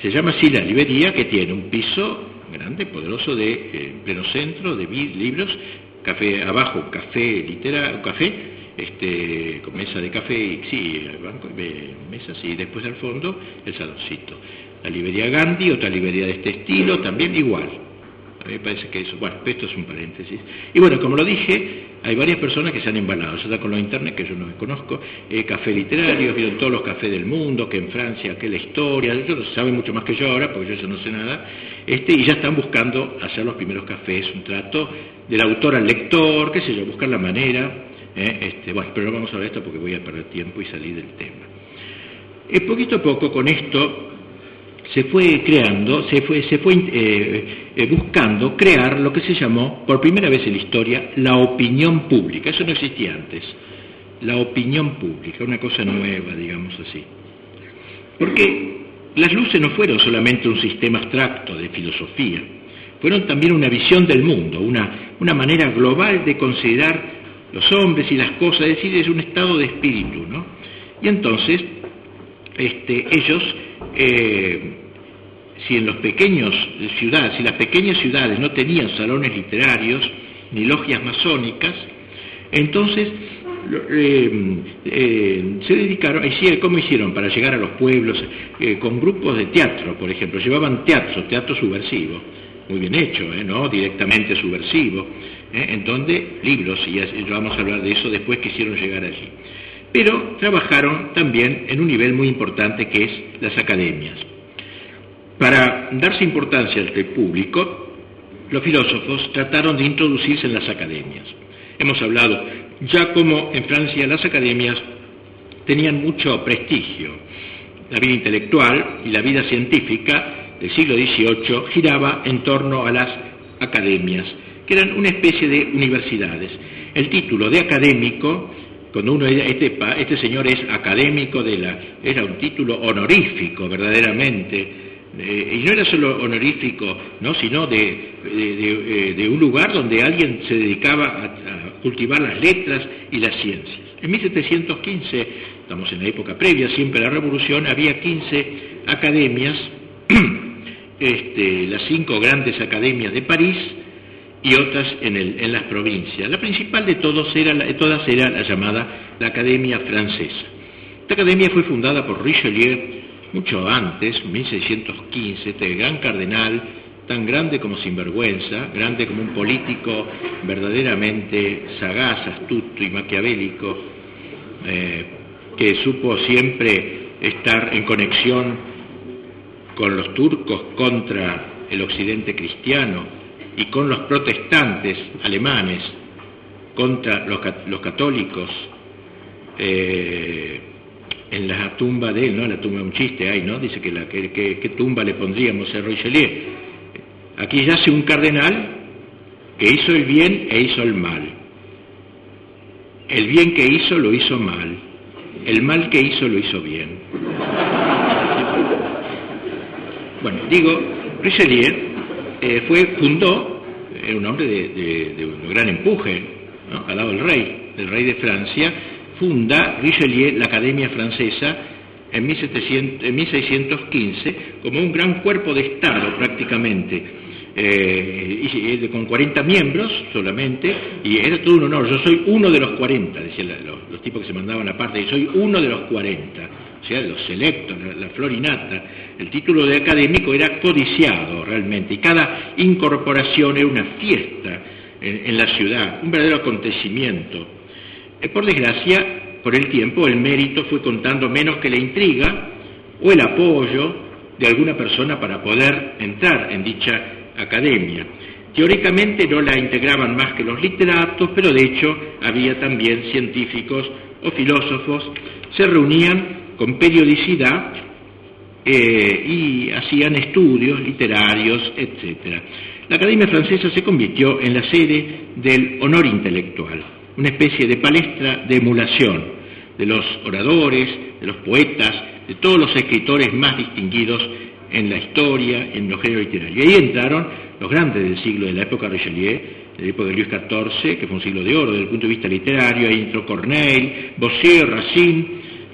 Se llama así la librería, que tiene un piso grande, poderoso, de pleno centro, de libros, café abajo, café con mesa de café, y sí, banco, mesas, y después al fondo el saloncito. La librería Gandhi, otra librería de este estilo, también igual. A mí me parece que eso, bueno, esto es un paréntesis. Y bueno, como lo dije, hay varias personas que se han embalado, ya está con lo de internet, que yo no conozco, café literario, vieron todos los cafés del mundo, que en Francia, que la historia, ellos saben mucho más que yo ahora, porque yo ya no sé nada, y ya están buscando hacer los primeros cafés, un trato del autor al lector, qué sé yo, buscar la manera, bueno, pero no vamos a ver esto porque voy a perder tiempo y salir del tema. Poquito a poco con esto se fue creando, se fue buscando crear lo que se llamó, por primera vez en la historia, la opinión pública. Eso no existía antes. La opinión pública, una cosa nueva, digamos así. Porque las luces no fueron solamente un sistema abstracto de filosofía, fueron también una visión del mundo, una manera global de considerar los hombres y las cosas, es decir, es un estado de espíritu, ¿no? Y entonces, ellos, si las pequeñas ciudades no tenían salones literarios ni logias masónicas, entonces se dedicaron, ¿cómo hicieron para llegar a los pueblos? Con grupos de teatro, por ejemplo, llevaban teatro subversivo, muy bien hecho, no directamente subversivo, en donde libros, y vamos a hablar de eso después, quisieron llegar allí. Pero trabajaron también en un nivel muy importante, que es las academias. Para darse importancia al público, los filósofos trataron de introducirse en las academias. Hemos hablado ya como en Francia las academias tenían mucho prestigio. La vida intelectual y la vida científica del siglo XVIII giraba en torno a las academias, que eran una especie de universidades. El título de académico, cuando uno este señor es académico era un título honorífico verdaderamente. Y no era solo honorífico, ¿no?, sino de un lugar donde alguien se dedicaba a cultivar las letras y las ciencias. En 1715, estamos en la época previa siempre a la Revolución, había 15 academias, las 5 grandes academias de París y otras en las provincias. La principal de todas era la llamada la Academia Francesa. Esta academia fue fundada por Richelieu mucho antes, 1615, este gran cardenal tan grande como sinvergüenza, grande como un político verdaderamente sagaz, astuto y maquiavélico, que supo siempre estar en conexión con los turcos contra el occidente cristiano y con los protestantes alemanes contra los católicos. En la tumba de él, ¿no? La tumba, un chiste hay, ¿no? Dice que ¿qué tumba le pondríamos a Richelieu? Aquí yace un cardenal que hizo el bien e hizo el mal. El bien que hizo lo hizo mal. El mal que hizo lo hizo bien. Bueno, digo, Richelieu fundó, era un hombre de un gran empuje, ¿no? Al lado del rey de Francia. Funda Richelieu la Academia Francesa en 1615 como un gran cuerpo de Estado prácticamente, con 40 miembros solamente, y era todo un honor. Yo soy uno de los 40, decían los tipos que se mandaban aparte, y soy uno de los 40, o sea, los selectos, la flor y nata. El título de académico era codiciado realmente, y cada incorporación era una fiesta en la ciudad, un verdadero acontecimiento. Por desgracia, por el tiempo, el mérito fue contando menos que la intriga o el apoyo de alguna persona para poder entrar en dicha academia. Teóricamente no la integraban más que los literatos, pero de hecho había también científicos o filósofos, se reunían con periodicidad y hacían estudios literarios, etc. La Academia Francesa se convirtió en la sede del honor intelectual, una especie de palestra de emulación de los oradores, de los poetas, de todos los escritores más distinguidos en la historia, en los géneros literarios. Y ahí entraron los grandes del siglo, de la época de Richelieu, de la época de Luis XIV, que fue un siglo de oro desde el punto de vista literario. Ahí entró Corneille, Bossuet, Racine,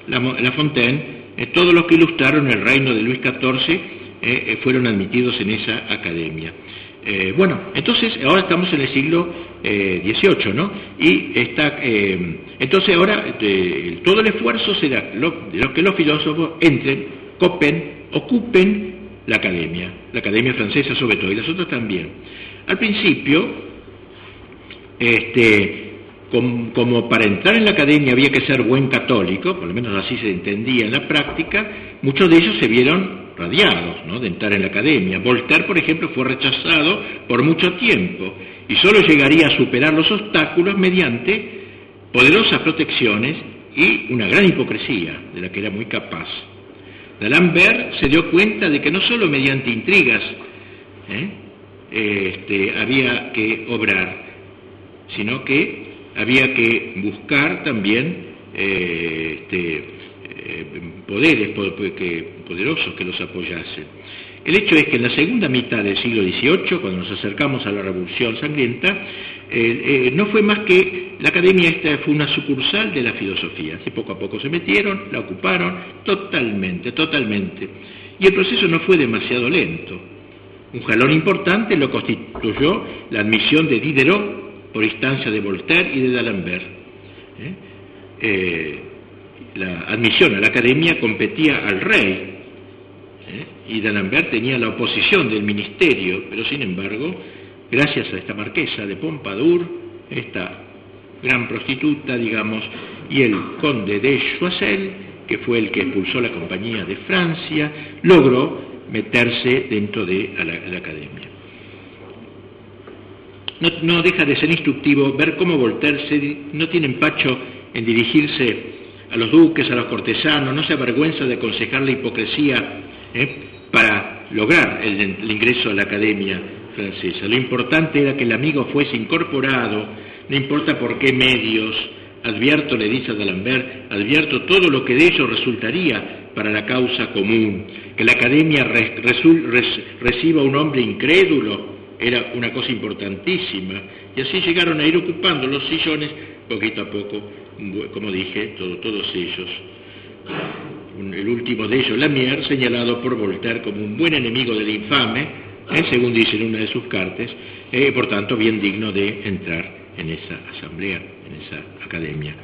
La Fontaine, todos los que ilustraron el reino de Luis XIV fueron admitidos en esa academia. Bueno, entonces ahora estamos en el siglo XVIII, ¿no? Y entonces ahora todo el esfuerzo será de que los filósofos entren, ocupen la academia francesa sobre todo, y las otras también. Al principio, como para entrar en la academia había que ser buen católico, por lo menos así se entendía en la práctica, muchos de ellos se vieron radiados, ¿no?, de entrar en la academia. Voltaire, por ejemplo, fue rechazado por mucho tiempo y solo llegaría a superar los obstáculos mediante poderosas protecciones y una gran hipocresía de la que era muy capaz. D'Alembert se dio cuenta de que no solo mediante intrigas había que obrar, sino que había que buscar también poderes poderosos que los apoyasen. El hecho es que en la segunda mitad del siglo XVIII, cuando nos acercamos a la Revolución Sangrienta, no fue más que la academia esta fue una sucursal de la filosofía. Así poco a poco se metieron, la ocuparon totalmente. Y el proceso no fue demasiado lento. Un jalón importante lo constituyó la admisión de Diderot por instancia de Voltaire y de D'Alembert. La admisión a la academia competía al rey, y D'Alembert tenía la oposición del ministerio, pero sin embargo, gracias a esta marquesa de Pompadour, esta gran prostituta, digamos, y el conde de Choiseul, que fue el que expulsó la Compañía de Francia, logró meterse dentro de la academia. No deja de ser instructivo ver cómo Voltaire no tiene empacho en dirigirse a los duques, a los cortesanos, no se avergüenza de aconsejar la hipocresía para lograr el ingreso a la academia francesa. Lo importante era que el amigo fuese incorporado, no importa por qué medios. Advierto, le dice a D'Alembert, advierto todo lo que de ello resultaría para la causa común. Que la academia reciba un hombre incrédulo era una cosa importantísima, y así llegaron a ir ocupando los sillones poquito a poco, como dije, todos ellos. El último de ellos, Lamière, señalado por Voltaire como un buen enemigo del infame, según dice en una de sus cartas, por tanto bien digno de entrar en esa asamblea, en esa academia.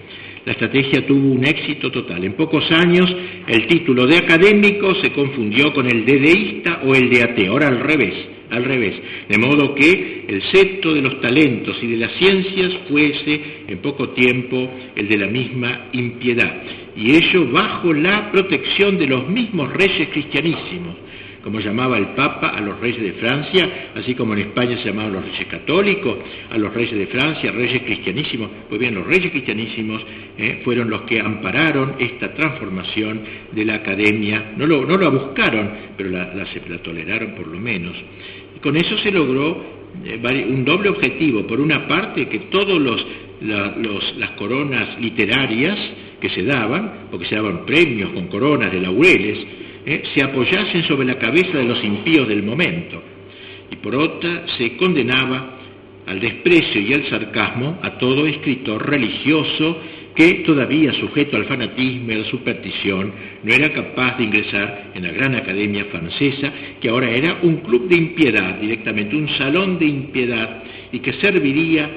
La estrategia tuvo un éxito total. En pocos años el título de académico se confundió con el de deísta o el de ateo. Ahora al revés, al revés, de modo que el cetro de los talentos y de las ciencias fuese en poco tiempo el de la misma impiedad, y ello bajo la protección de los mismos reyes cristianísimos, como llamaba el Papa a los reyes de Francia, así como en España se llamaban los reyes católicos, a los reyes de Francia, reyes cristianísimos. Pues bien, los reyes cristianísimos fueron los que ampararon esta transformación de la academia, no la buscaron, pero la toleraron por lo menos. Y con eso se logró un doble objetivo: por una parte, que todos las coronas literarias que se daban, porque se daban premios con coronas de laureles, se apoyasen sobre la cabeza de los impíos del momento, y por otra se condenaba al desprecio y al sarcasmo a todo escritor religioso que, todavía sujeto al fanatismo y a la superstición, no era capaz de ingresar en la gran academia francesa, que ahora era un club de impiedad, directamente un salón de impiedad, y que serviría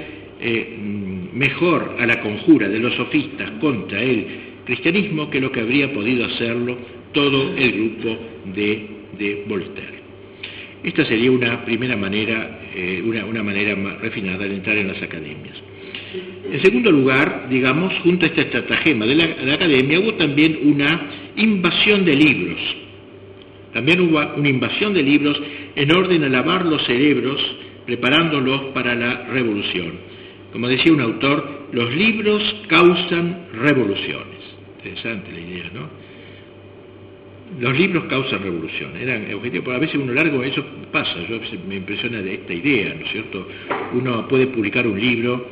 mejor a la conjura de los sofistas contra el cristianismo que lo que habría podido hacerlo todo el grupo de Voltaire. Esta sería una primera manera, una manera más refinada de entrar en las academias. En segundo lugar, digamos, junto a este estratagema de la academia, hubo también una invasión de libros. También hubo una invasión de libros en orden a lavar los cerebros, preparándolos para la revolución. Como decía un autor, los libros causan revoluciones. Interesante la idea, ¿no? Los libros causan revolución, eran objetivos, pero a veces uno largo, eso pasa, me impresiona de esta idea, ¿no es cierto? Uno puede publicar un libro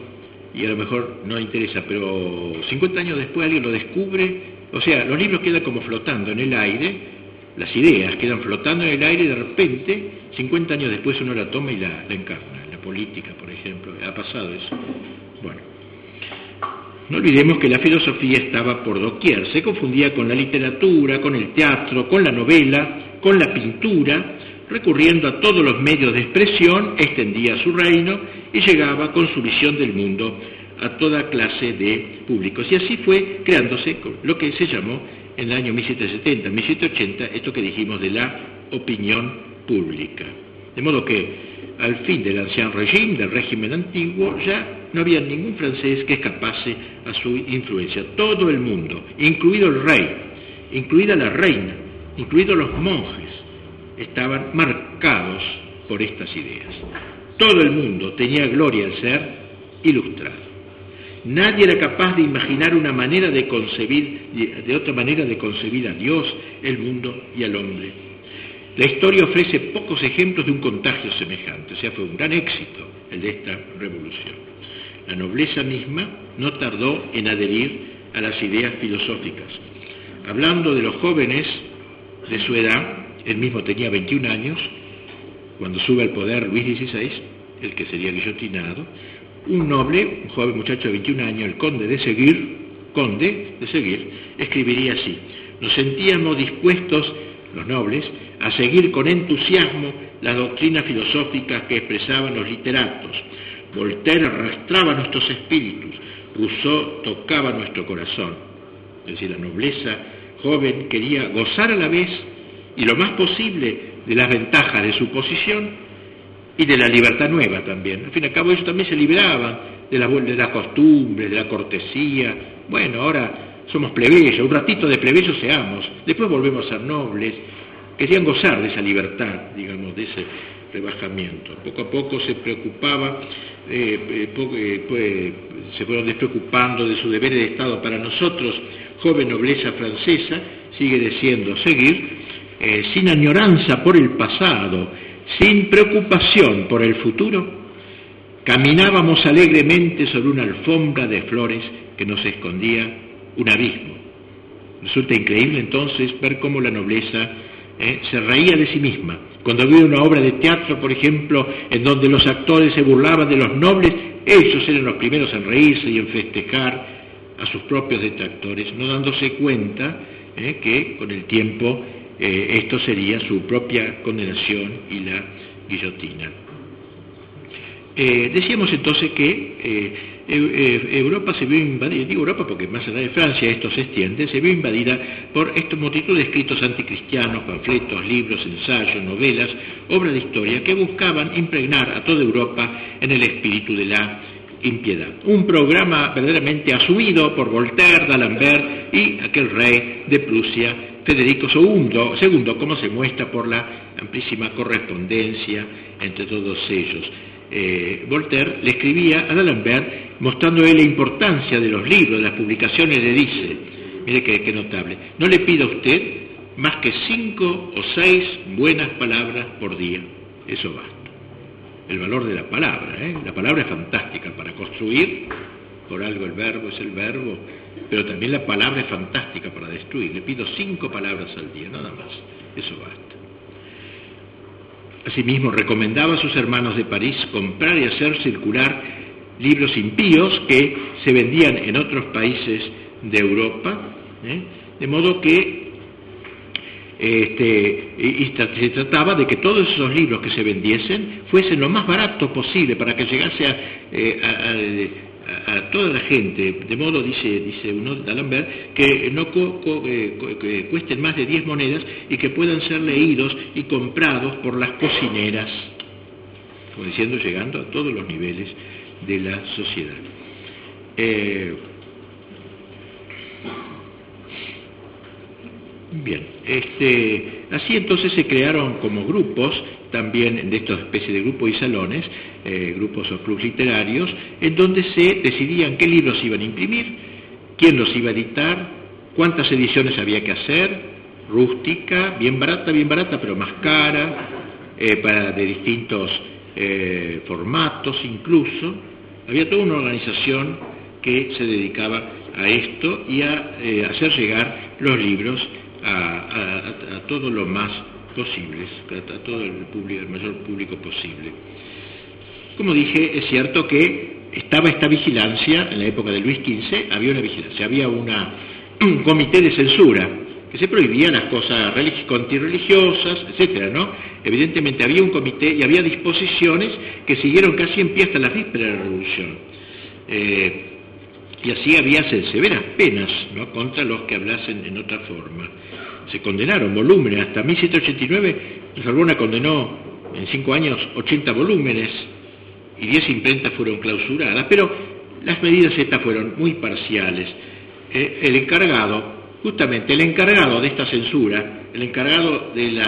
y a lo mejor no interesa, pero 50 años después alguien lo descubre, o sea, los libros quedan como flotando en el aire, las ideas quedan flotando en el aire y de repente, 50 años después uno la toma y la encarna, la política, por ejemplo, ha pasado eso. Bueno. No olvidemos que la filosofía estaba por doquier, se confundía con la literatura, con el teatro, con la novela, con la pintura, recurriendo a todos los medios de expresión, extendía su reino y llegaba con su visión del mundo a toda clase de públicos. Y así fue creándose lo que se llamó en el año 1770, 1780, esto que dijimos de la opinión pública. De modo que al fin del ancien régime, del régimen antiguo, ya no había ningún francés que escapase a su influencia. Todo el mundo, incluido el rey, incluida la reina, incluidos los monjes, estaban marcados por estas ideas. Todo el mundo tenía gloria al ser ilustrado. Nadie era capaz de imaginar una manera de concebir, de otra manera de concebir a Dios, el mundo y al hombre. La historia ofrece pocos ejemplos de un contagio semejante, o sea, fue un gran éxito el de esta revolución. La nobleza misma no tardó en adherir a las ideas filosóficas. Hablando de los jóvenes de su edad, él mismo tenía 21 años, cuando sube al poder Luis XVI, el que sería guillotinado, un noble, un joven muchacho de 21 años, el conde de Seguir, escribiría así: nos sentíamos dispuestos, los nobles, a seguir con entusiasmo las doctrinas filosóficas que expresaban los literatos. Voltaire arrastraba nuestros espíritus, Rousseau tocaba nuestro corazón. Es decir, la nobleza joven quería gozar a la vez y lo más posible de las ventajas de su posición y de la libertad nueva también. Al fin y al cabo ellos también se liberaban de las costumbres, de la cortesía. Bueno, ahora somos plebeyos, un ratito de plebeyos seamos, después volvemos a ser nobles. Querían gozar de esa libertad, digamos, de ese rebajamiento. Poco a poco se preocupaba, se fueron despreocupando de su deber de Estado. Para nosotros, joven nobleza francesa, sigue diciendo Seguir, sin añoranza por el pasado, sin preocupación por el futuro, caminábamos alegremente sobre una alfombra de flores que nos escondía un abismo. Resulta increíble entonces ver cómo la nobleza se reía de sí misma. Cuando había una obra de teatro, por ejemplo, en donde los actores se burlaban de los nobles, ellos eran los primeros en reírse y en festejar a sus propios detractores, no dándose cuenta que con el tiempo esto sería su propia condenación y la guillotina. Decíamos entonces que Europa se vio invadida, digo Europa porque más allá de Francia esto se extiende, se vio invadida por esta multitud de escritos anticristianos, panfletos, libros, ensayos, novelas, obras de historia que buscaban impregnar a toda Europa en el espíritu de la impiedad. Un programa verdaderamente asumido por Voltaire, D'Alembert y aquel rey de Prusia, Federico II, como se muestra por la amplísima correspondencia entre todos ellos. Voltaire le escribía a D'Alembert mostrándole la importancia de los libros, de las publicaciones, le dice, mire qué notable, no le pido a usted más que 5 o 6 buenas palabras por día, eso basta. El valor de la palabra es fantástica para construir, por algo el verbo es el verbo, pero también la palabra es fantástica para destruir. Le pido 5 palabras al día, nada más, eso basta. Asimismo, recomendaba a sus hermanos de París comprar y hacer circular libros impíos que se vendían en otros países de Europa, de modo que se trataba de que todos esos libros que se vendiesen fuesen lo más baratos posible para que llegase a toda la gente, de modo, dice uno de D'Alembert, que no que cuesten más de 10 monedas y que puedan ser leídos y comprados por las cocineras, como diciendo, llegando a todos los niveles de la sociedad. Bien, así entonces se crearon como grupos, también de estas especies de grupos y salones, grupos o clubes literarios, en donde se decidían qué libros iban a imprimir, quién los iba a editar, cuántas ediciones había que hacer, rústica, bien barata, pero más cara, de distintos formatos incluso. Había toda una organización que se dedicaba a esto y a hacer llegar los libros a todo lo más posible, a todo el mayor público posible. Como dije, es cierto que estaba esta vigilancia, en la época de Luis XV había una vigilancia, había un comité de censura, que se prohibían las cosas antirreligiosas, etcétera, ¿no? Evidentemente había un comité y había disposiciones que siguieron casi en pie hasta la víspera de la Revolución. Y así había severas penas, ¿no?, contra los que hablasen en otra forma. Se condenaron volúmenes, hasta 1789 la Sorbona condenó en 5 años 80 volúmenes y 10 imprentas fueron clausuradas, pero las medidas estas fueron muy parciales. El encargado de esta censura, el encargado de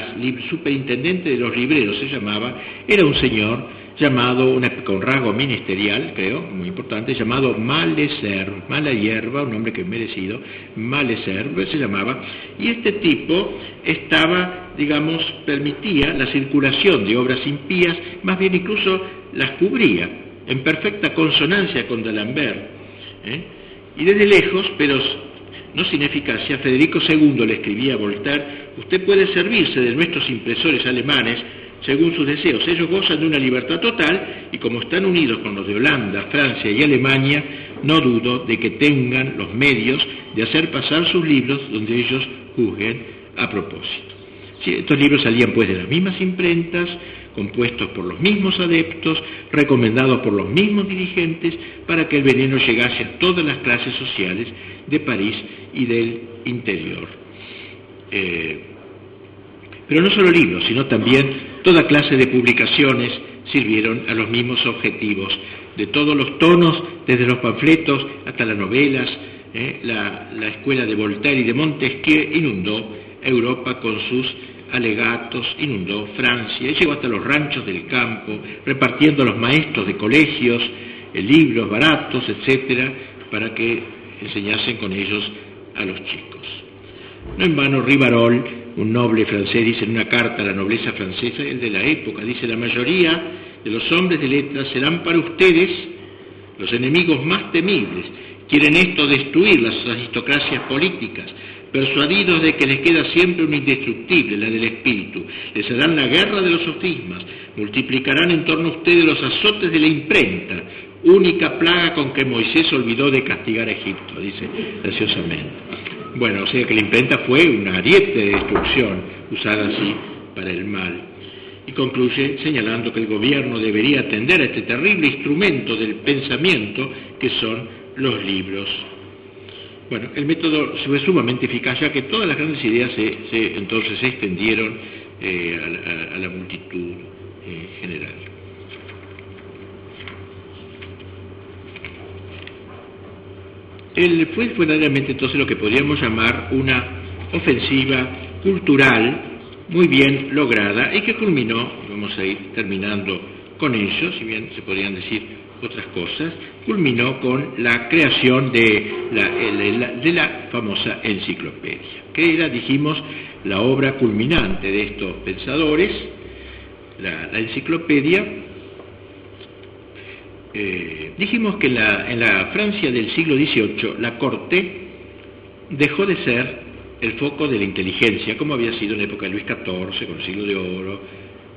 superintendente de los libreros se llamaba, era un señor llamado, con rasgo ministerial, creo, muy importante, llamado Malesherbes, mala hierba, un nombre que merecido, Malesherbes se llamaba, y este tipo permitía la circulación de obras impías, más bien incluso las cubría, en perfecta consonancia con D'Alembert, y desde lejos, pero no sin eficacia, Federico II le escribía a Voltaire: usted puede servirse de nuestros impresores alemanes según sus deseos, ellos gozan de una libertad total y como están unidos con los de Holanda, Francia y Alemania, no dudo de que tengan los medios de hacer pasar sus libros donde ellos juzguen a propósito. Sí, estos libros salían pues de las mismas imprentas, compuestos por los mismos adeptos, recomendados por los mismos dirigentes, para que el veneno llegase a todas las clases sociales de París y del interior. Pero no solo libros, sino también toda clase de publicaciones sirvieron a los mismos objetivos, de todos los tonos, desde los panfletos hasta las novelas. La escuela de Voltaire y de Montesquieu inundó Europa con sus alegatos, inundó Francia y llegó hasta los ranchos del campo, repartiendo a los maestros de colegios libros baratos, etcétera, para que enseñasen con ellos a los chicos. No en vano Rivarol, un noble francés, dice en una carta a la nobleza francesa, el de la época, dice: la mayoría de los hombres de letras serán para ustedes los enemigos más temibles. Quieren esto destruir las aristocracias políticas, persuadidos de que les queda siempre una indestructible, la del espíritu. Les harán la guerra de los sofismas, multiplicarán en torno a ustedes los azotes de la imprenta, única plaga con que Moisés olvidó de castigar a Egipto, dice graciosamente. Bueno, o sea que la imprenta fue un ariete de destrucción, usada así para el mal. y concluye señalando que el gobierno debería atender a este terrible instrumento del pensamiento que son los libros. Bueno, el método fue sumamente eficaz, ya que todas las grandes ideas entonces se extendieron a la multitud general. Fue verdaderamente entonces lo que podríamos llamar una ofensiva cultural muy bien lograda y que culminó, vamos a ir terminando con ello, si bien se podrían decir otras cosas, culminó con la creación de la famosa enciclopedia, que era, dijimos, la obra culminante de estos pensadores. La enciclopedia, dijimos que en la Francia del siglo XVIII la corte dejó de ser el foco de la inteligencia, como había sido en la época de Luis XIV, con el siglo de oro,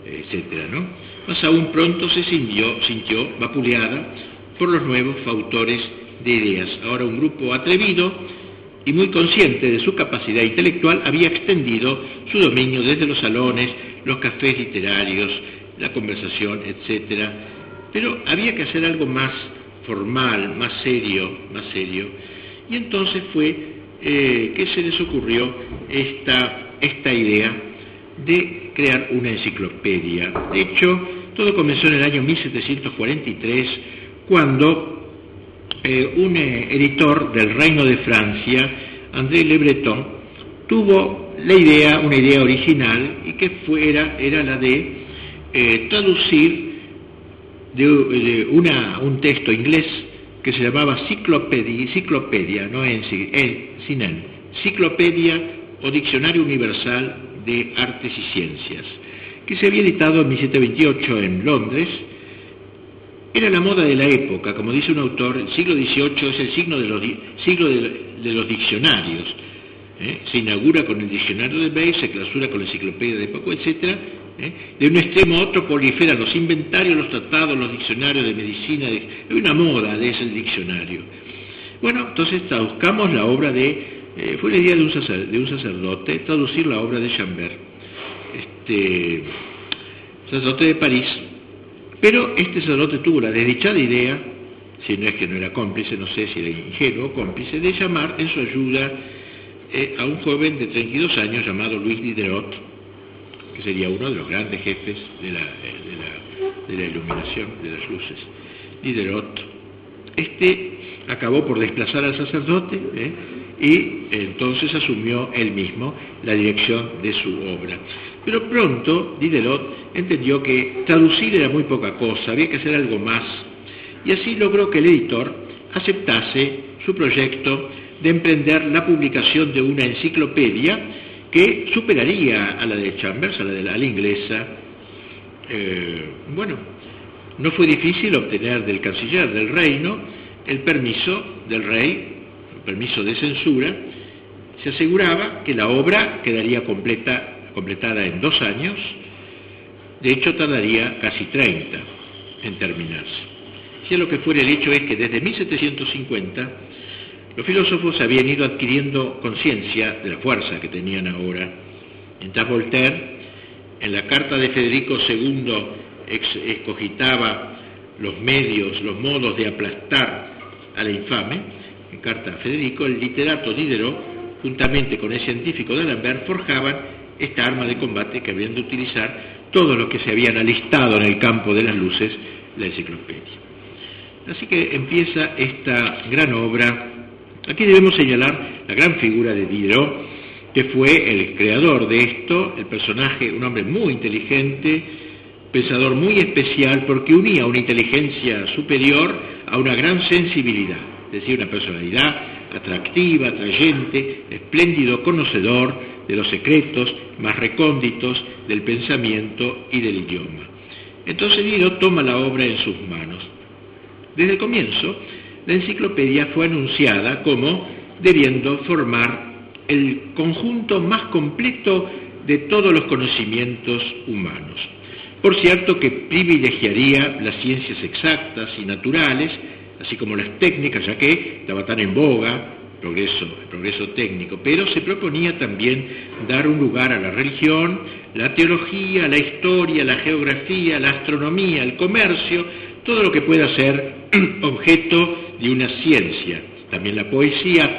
etcétera, ¿no? Más aún pronto se sintió vapuleada por los nuevos autores de ideas. Ahora un grupo atrevido y muy consciente de su capacidad intelectual había extendido su dominio desde los salones, los cafés literarios, la conversación, etcétera. Pero había que hacer algo más formal, más serio, y entonces fue que se les ocurrió esta idea de crear una enciclopedia. De hecho, todo comenzó en el año 1743, cuando un editor del Reino de Francia, André Le Breton, tuvo una idea original, y que era la de traducir un texto inglés que se llamaba Ciclopedia, no sin N, Ciclopedia o Diccionario Universal de Artes y Ciencias, que se había editado en 1728 en Londres. Era la moda de la época, como dice un autor, el siglo XVIII es el siglo de los diccionarios. Se inaugura con el diccionario de Bay, se clausura con la enciclopedia de Poco, etc. De un extremo a otro proliferan los inventarios, los tratados, los diccionarios de medicina. Hay una moda de ese diccionario. Bueno, entonces buscamos la obra fue la idea de un sacerdote, traducir la obra de Chambert, sacerdote de París. Pero este sacerdote tuvo la desdichada idea, si no es que no era cómplice, no sé si era ingenuo o cómplice, de llamar en su ayuda a un joven de 32 años llamado Louis Diderot, que sería uno de los grandes jefes de la iluminación, de las luces. Diderot, acabó por desplazar al sacerdote, y entonces asumió él mismo la dirección de su obra. Pero pronto Diderot entendió que traducir era muy poca cosa, había que hacer algo más, y así logró que el editor aceptase su proyecto de emprender la publicación de una enciclopedia que superaría a la de Chambers, a la inglesa. Bueno, no fue difícil obtener del canciller del reino el permiso del rey, el permiso de censura. Se aseguraba que la obra quedaría completada en 2 años. De hecho, tardaría casi 30 en terminarse. Sea lo que fuera, el hecho es que desde 1750 los filósofos habían ido adquiriendo conciencia de la fuerza que tenían ahora. Mientras Voltaire, en la carta de Federico II, escogitaba los medios, los modos de aplastar a la infame, en carta a Federico, el literato Diderot, juntamente con el científico d'Alembert, forjaban esta arma de combate que habían de utilizar todos los que se habían alistado en el campo de las luces, la enciclopedia. Así que empieza esta gran obra. Aquí debemos señalar la gran figura de Diderot, que fue el creador de esto, el personaje, un hombre muy inteligente, pensador muy especial, porque unía una inteligencia superior a una gran sensibilidad, es decir, una personalidad atractiva, atrayente, espléndido conocedor de los secretos más recónditos del pensamiento y del idioma. Entonces Diderot toma la obra en sus manos. Desde el comienzo, la enciclopedia fue anunciada como debiendo formar el conjunto más completo de todos los conocimientos humanos. Por cierto que privilegiaría las ciencias exactas y naturales, así como las técnicas, ya que estaba tan en boga el progreso técnico, pero se proponía también dar un lugar a la religión, la teología, la historia, la geografía, la astronomía, el comercio, todo lo que pueda ser objeto de una ciencia. También la poesía,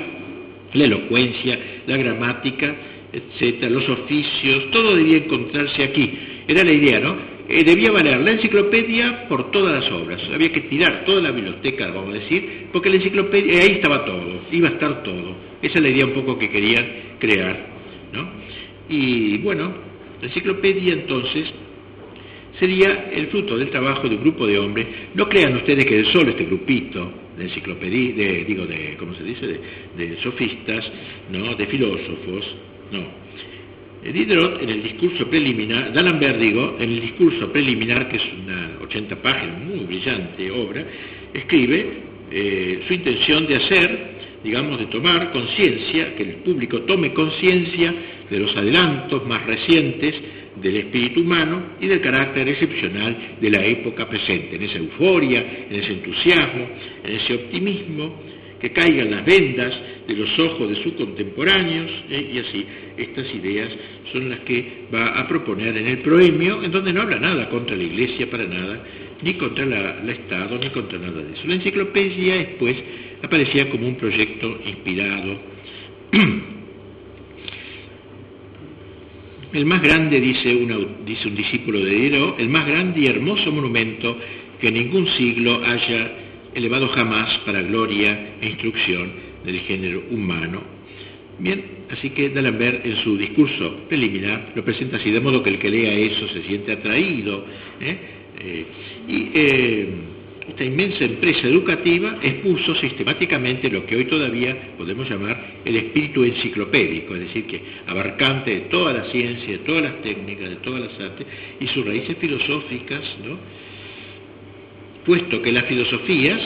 la elocuencia, la gramática, etcétera, los oficios, todo debía encontrarse aquí. Era la idea, ¿no? Debía valer la enciclopedia por todas las obras. Había que tirar toda la biblioteca, vamos a decir, porque la enciclopedia, ahí estaba todo, iba a estar todo. Esa es la idea un poco que querían crear, ¿no? Y bueno, la enciclopedia entonces sería el fruto del trabajo de un grupo de hombres. No crean ustedes que es solo este grupito de enciclopedia, ¿cómo se dice? De sofistas, ¿no? De filósofos, no. Diderot, en el discurso preliminar, D'Alembert, en el discurso preliminar, que es una 80 páginas, muy brillante obra, escribe su intención de hacer, digamos, de tomar conciencia, que el público tome conciencia de los adelantos más recientes del espíritu humano y del carácter excepcional de la época presente, en esa euforia, en ese entusiasmo, en ese optimismo, que caigan las vendas de los ojos de sus contemporáneos, y así estas ideas son las que va a proponer en el proemio, en donde no habla nada contra la Iglesia, para nada, ni contra el Estado, ni contra nada de eso. La enciclopedia después aparecía como un proyecto inspirado. El más grande, dice un discípulo de Diderot, el más grande y hermoso monumento que en ningún siglo haya elevado jamás para gloria e instrucción del género humano. Bien, así que D'Alembert en su discurso preliminar lo presenta así, de modo que el que lea eso se siente atraído, esta inmensa empresa educativa expuso sistemáticamente lo que hoy todavía podemos llamar el espíritu enciclopédico, es decir, que abarcante de toda la ciencia, de todas las técnicas, de todas las artes y sus raíces filosóficas, ¿no? Puesto que las filosofías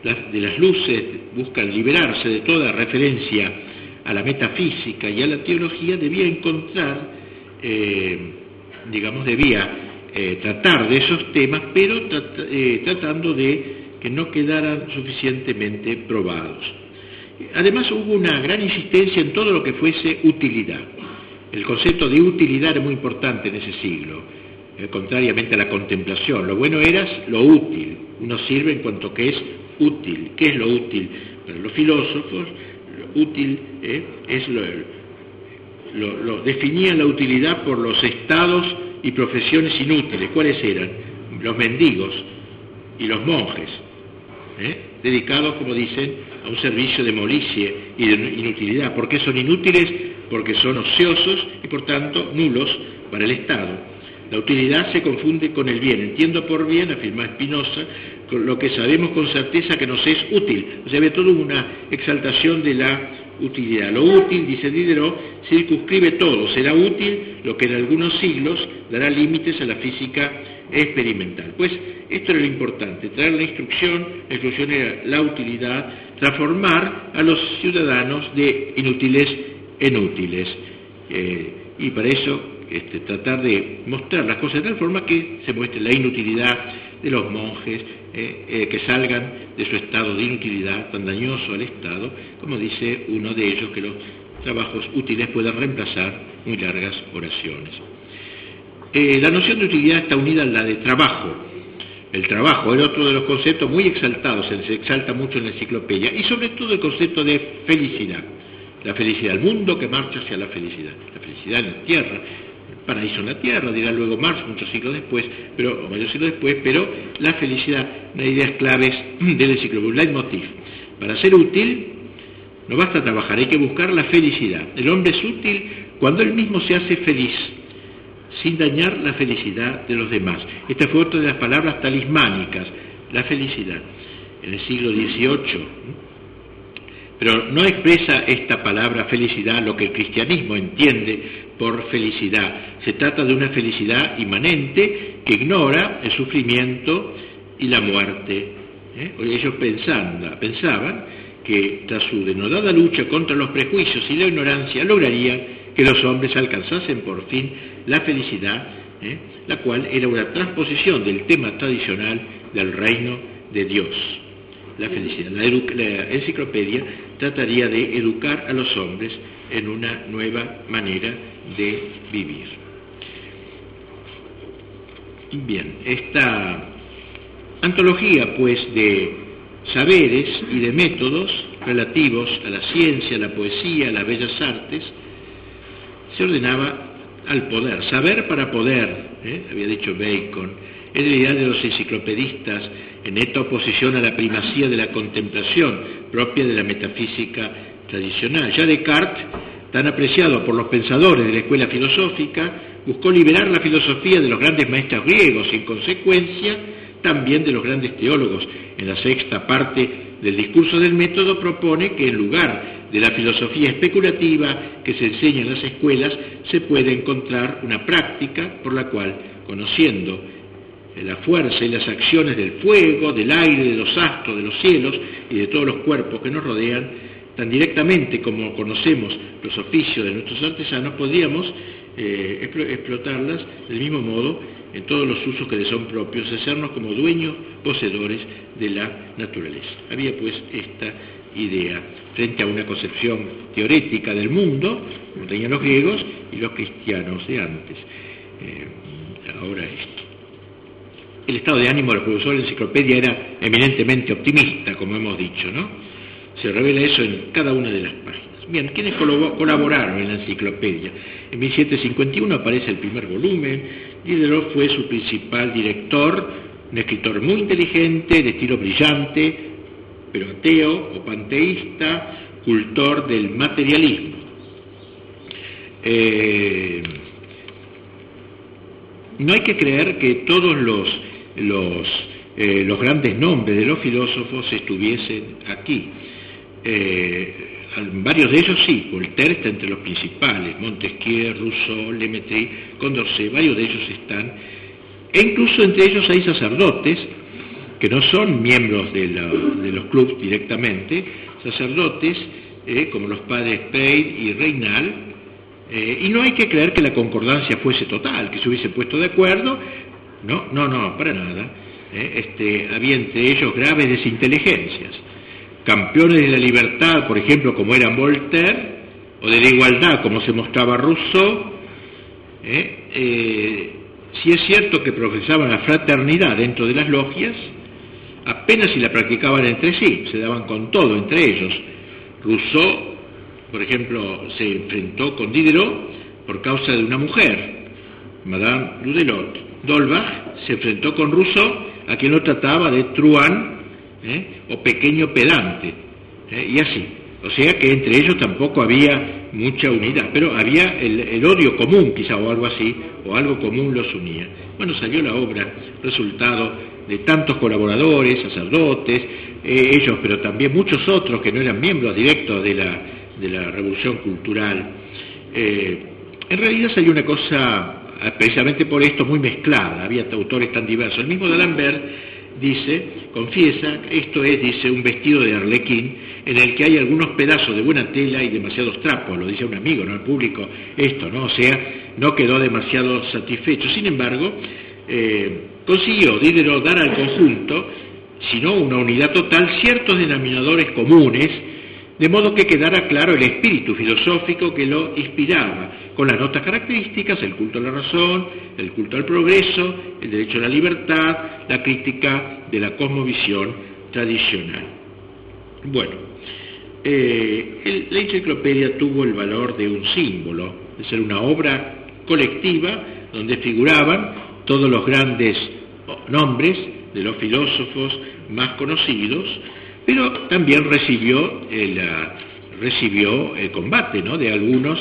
de las luces buscan liberarse de toda referencia a la metafísica y a la teología, debía encontrar, tratar de esos temas, pero tratando de que no quedaran suficientemente probados. Además hubo una gran insistencia en todo lo que fuese utilidad. El concepto de utilidad era muy importante en ese siglo. Contrariamente a la contemplación, lo bueno era lo útil, uno sirve en cuanto que es útil. ¿Qué es lo útil? Para los filósofos, lo útil es definían la utilidad por los estados y profesiones inútiles. ¿Cuáles eran? Los mendigos y los monjes, dedicados, como dicen, a un servicio de molicie y de inutilidad. ¿Por qué son inútiles? Porque son ociosos y por tanto nulos para el Estado. La utilidad se confunde con el bien. Entiendo por bien, afirma Spinoza, con lo que sabemos con certeza que nos es útil. O sea, había toda una exaltación de la utilidad. Lo útil, dice Diderot, circunscribe todo. Será útil lo que en algunos siglos dará límites a la física experimental. Pues esto era lo importante, traer la instrucción era la utilidad, transformar a los ciudadanos de inútiles en útiles. Y para eso tratar de mostrar las cosas de tal forma que se muestre la inutilidad de los monjes, que salgan de su estado de inutilidad tan dañoso al Estado, como dice uno de ellos, que los trabajos útiles puedan reemplazar muy largas oraciones. La noción de utilidad está unida a la de trabajo. El trabajo era otro de los conceptos muy exaltados, se exalta mucho en la enciclopedia, y sobre todo el concepto de felicidad. La felicidad, el mundo que marcha hacia la felicidad en la tierra, el paraíso en la tierra, dirá luego Marx muchos siglos después, o varios siglos después, pero la felicidad, una de ideas claves del enciclopedia, un leitmotiv. Para ser útil, no basta trabajar, hay que buscar la felicidad. El hombre es útil cuando él mismo se hace feliz, sin dañar la felicidad de los demás. Esta fue otra de las palabras talismánicas, la felicidad, en el siglo XVIII. Pero no expresa esta palabra felicidad lo que el cristianismo entiende por felicidad. Se trata de una felicidad inmanente que ignora el sufrimiento y la muerte. Ellos pensaban que tras su denodada lucha contra los prejuicios y la ignorancia lograrían que los hombres alcanzasen por fin la felicidad, la cual era una transposición del tema tradicional del reino de Dios. La felicidad. La enciclopedia trataría de educar a los hombres en una nueva manera de vivir. Bien, esta antología, pues, de saberes y de métodos relativos a la ciencia, a la poesía, a las bellas artes, se ordenaba al poder, saber para poder, había dicho Bacon, es la idea de los enciclopedistas en neta oposición a la primacía de la contemplación propia de la metafísica tradicional. Ya Descartes, tan apreciado por los pensadores de la escuela filosófica, buscó liberar la filosofía de los grandes maestros griegos y, en consecuencia, también de los grandes teólogos. En la sexta parte del discurso del método propone que en lugar de la filosofía especulativa que se enseña en las escuelas, se puede encontrar una práctica por la cual, conociendo la fuerza y las acciones del fuego, del aire, de los astros, de los cielos y de todos los cuerpos que nos rodean, tan directamente como conocemos los oficios de nuestros artesanos, podríamos explotarlas del mismo modo en todos los usos que les son propios, hacernos como dueños, poseedores de la naturaleza. Había pues esta idea frente a una concepción teorética del mundo, como tenían los griegos y los cristianos de antes. Ahora esto. El estado de ánimo del profesor de la enciclopedia era eminentemente optimista, como hemos dicho, ¿no? Se revela eso en cada una de las páginas. Bien, ¿quiénes colaboraron en la enciclopedia? En 1751 aparece el primer volumen. Diderot fue su principal director, un escritor muy inteligente, de estilo brillante, pero ateo o panteísta, cultor del materialismo. No hay que creer que todos los grandes nombres de los filósofos estuviesen aquí. Varios de ellos sí, Voltaire está entre los principales, Montesquieu, Rousseau, Lemaitre, Condorcet, varios de ellos están, e incluso entre ellos hay sacerdotes que no son miembros de los clubes directamente, sacerdotes como los padres Pey y Reynal, y no hay que creer que la concordancia fuese total, que se hubiese puesto de acuerdo, no, para nada. Había entre ellos graves desinteligencias. Campeones de la libertad, por ejemplo, como eran Voltaire, o de la igualdad, como se mostraba Rousseau. Si es cierto que profesaban la fraternidad dentro de las logias, apenas si la practicaban entre sí, se daban con todo entre ellos. Rousseau, por ejemplo, se enfrentó con Diderot por causa de una mujer, Madame Ludelot. D'Holbach se enfrentó con Rousseau, a quien lo trataba de truán, o pequeño pedante, y así. O sea que entre ellos tampoco había mucha unidad, pero había el odio común, quizá, o algo así, o algo común los unía. Bueno, salió la obra, resultado de tantos colaboradores, sacerdotes, ellos, pero también muchos otros que no eran miembros directos de la revolución cultural. En realidad salió una cosa, precisamente por esto, muy mezclada, había autores tan diversos. El mismo D'Alembert confiesa, esto es, dice, un vestido de arlequín en el que hay algunos pedazos de buena tela y demasiados trapos, lo dice un amigo, no el público, esto, ¿no? O sea, no quedó demasiado satisfecho. Sin embargo, consiguió Diderot dar al conjunto, si no una unidad total, ciertos denominadores comunes, de modo que quedara claro el espíritu filosófico que lo inspiraba, con las notas características: el culto a la razón, el culto al progreso, el derecho a la libertad, la crítica de la cosmovisión tradicional. Bueno, la enciclopedia tuvo el valor de un símbolo, de ser una obra colectiva donde figuraban todos los grandes nombres de los filósofos más conocidos, pero también recibió el combate, ¿no?, de algunos,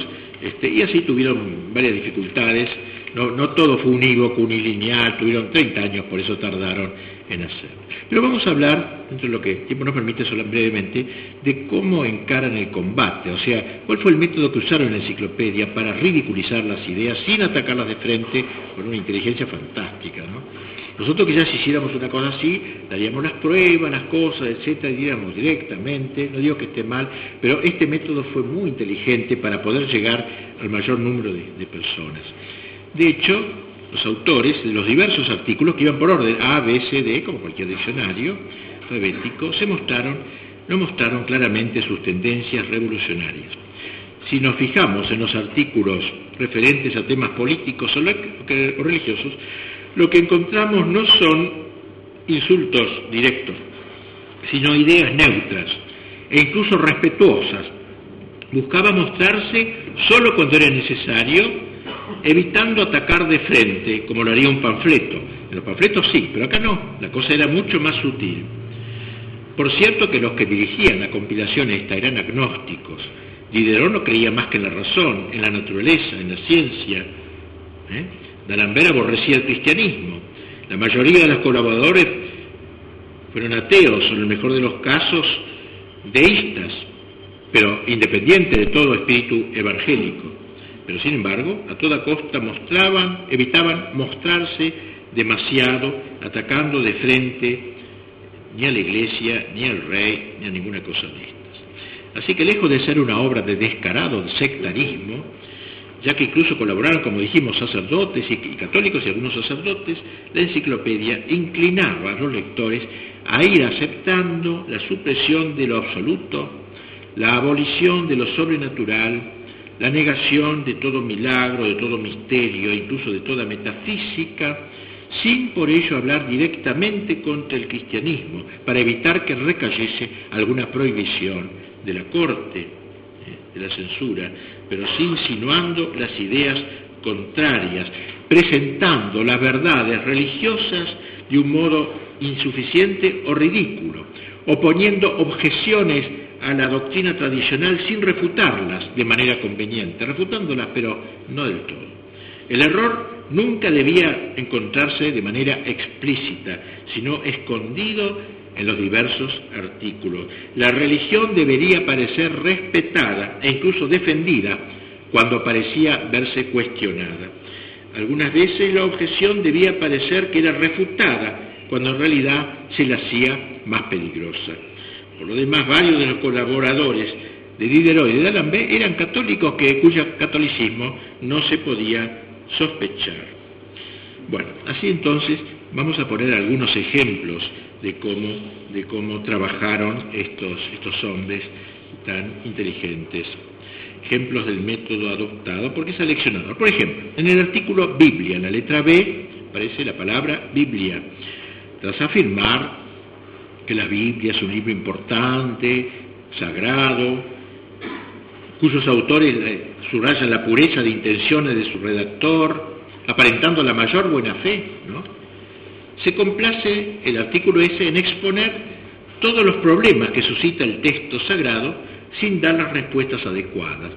y así tuvieron varias dificultades. No todo fue unívoco, unilineal, tuvieron 30 años, por eso tardaron en hacerlo. Pero vamos a hablar, dentro de lo que el tiempo nos permite, solo brevemente, de cómo encaran el combate, o sea, cuál fue el método que usaron en la enciclopedia para ridiculizar las ideas sin atacarlas de frente con una inteligencia fantástica, ¿no? Nosotros quizás si hiciéramos una cosa así, daríamos las pruebas, las cosas, etcétera, y diríamos directamente, no digo que esté mal, pero este método fue muy inteligente para poder llegar al mayor número de personas. De hecho, los autores de los diversos artículos que iban por orden A, B, C, D, como cualquier diccionario rebético, no mostraron claramente sus tendencias revolucionarias. Si nos fijamos en los artículos referentes a temas políticos o religiosos, lo que encontramos no son insultos directos, sino ideas neutras e incluso respetuosas. Buscaba mostrarse solo cuando era necesario, evitando atacar de frente, como lo haría un panfleto. En los panfletos sí, pero acá no, la cosa era mucho más sutil. Por cierto que los que dirigían la compilación esta eran agnósticos. Diderot no creía más que en la razón, en la naturaleza, en la ciencia. D'Alembert aborrecía el cristianismo. La mayoría de los colaboradores fueron ateos, o en el mejor de los casos, deístas, pero independientes de todo espíritu evangélico. Pero sin embargo, a toda costa evitaban mostrarse demasiado, atacando de frente ni a la Iglesia, ni al rey, ni a ninguna cosa de estas. Así que lejos de ser una obra de descarado sectarismo, ya que incluso colaboraron, como dijimos, sacerdotes y católicos y algunos sacerdotes, la enciclopedia inclinaba a los lectores a ir aceptando la supresión de lo absoluto, la abolición de lo sobrenatural, la negación de todo milagro, de todo misterio, incluso de toda metafísica, sin por ello hablar directamente contra el cristianismo, para evitar que recayese alguna prohibición de la corte, de la censura, pero sí insinuando las ideas contrarias, presentando las verdades religiosas de un modo insuficiente o ridículo, oponiendo objeciones a la doctrina tradicional sin refutarlas de manera conveniente, refutándolas pero no del todo. El error nunca debía encontrarse de manera explícita, sino escondido en los diversos artículos. La religión debería parecer respetada e incluso defendida cuando parecía verse cuestionada. Algunas veces la objeción debía parecer que era refutada, cuando en realidad se la hacía más peligrosa. Por lo demás, varios de los colaboradores de Diderot y de D'Alembert eran católicos cuyo catolicismo no se podía sospechar. Bueno, así entonces vamos a poner algunos ejemplos de cómo trabajaron estos hombres tan inteligentes. Ejemplos del método adoptado, porque es seleccionador. Por ejemplo, en el artículo Biblia, en la letra B, aparece la palabra Biblia. Tras afirmar que la Biblia es un libro importante, sagrado, cuyos autores subrayan la pureza de intenciones de su redactor, aparentando la mayor buena fe, ¿no? Se complace el artículo ese en exponer todos los problemas que suscita el texto sagrado sin dar las respuestas adecuadas,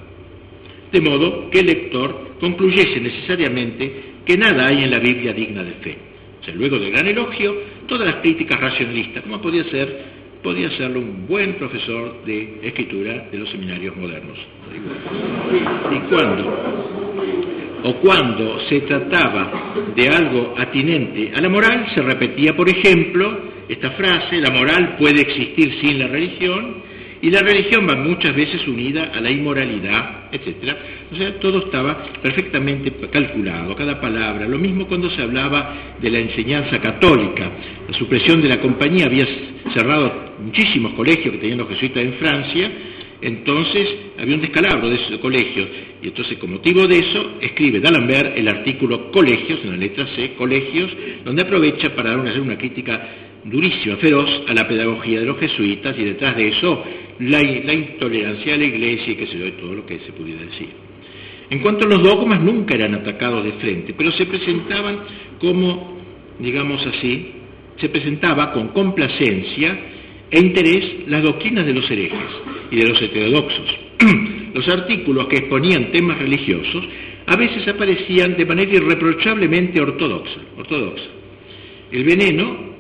de modo que el lector concluyese necesariamente que nada hay en la Biblia digna de fe. O sea, luego del gran elogio, todas las críticas racionalistas, como podía serlo un buen profesor de escritura de los seminarios modernos. Y cuando se trataba de algo atinente a la moral, se repetía, por ejemplo, esta frase: la moral puede existir sin la religión, y la religión va muchas veces unida a la inmoralidad, etc. O sea, todo estaba perfectamente calculado, cada palabra. Lo mismo cuando se hablaba de la enseñanza católica. La supresión de la compañía había cerrado muchísimos colegios que tenían los jesuitas en Francia. Entonces había un descalabro de esos colegios, y entonces con motivo de eso escribe D'Alembert el artículo Colegios, en la letra C, Colegios, donde aprovecha para hacer una crítica durísima, feroz, a la pedagogía de los jesuitas, y detrás de eso la intolerancia de la Iglesia y qué sé yo, todo lo que se pudiera decir. En cuanto a los dogmas, nunca eran atacados de frente, pero se presentaban como, digamos así, se presentaba con complacencia e interés las doctrinas de los herejes y de los heterodoxos. Los artículos que exponían temas religiosos a veces aparecían de manera irreprochablemente ortodoxa. El veneno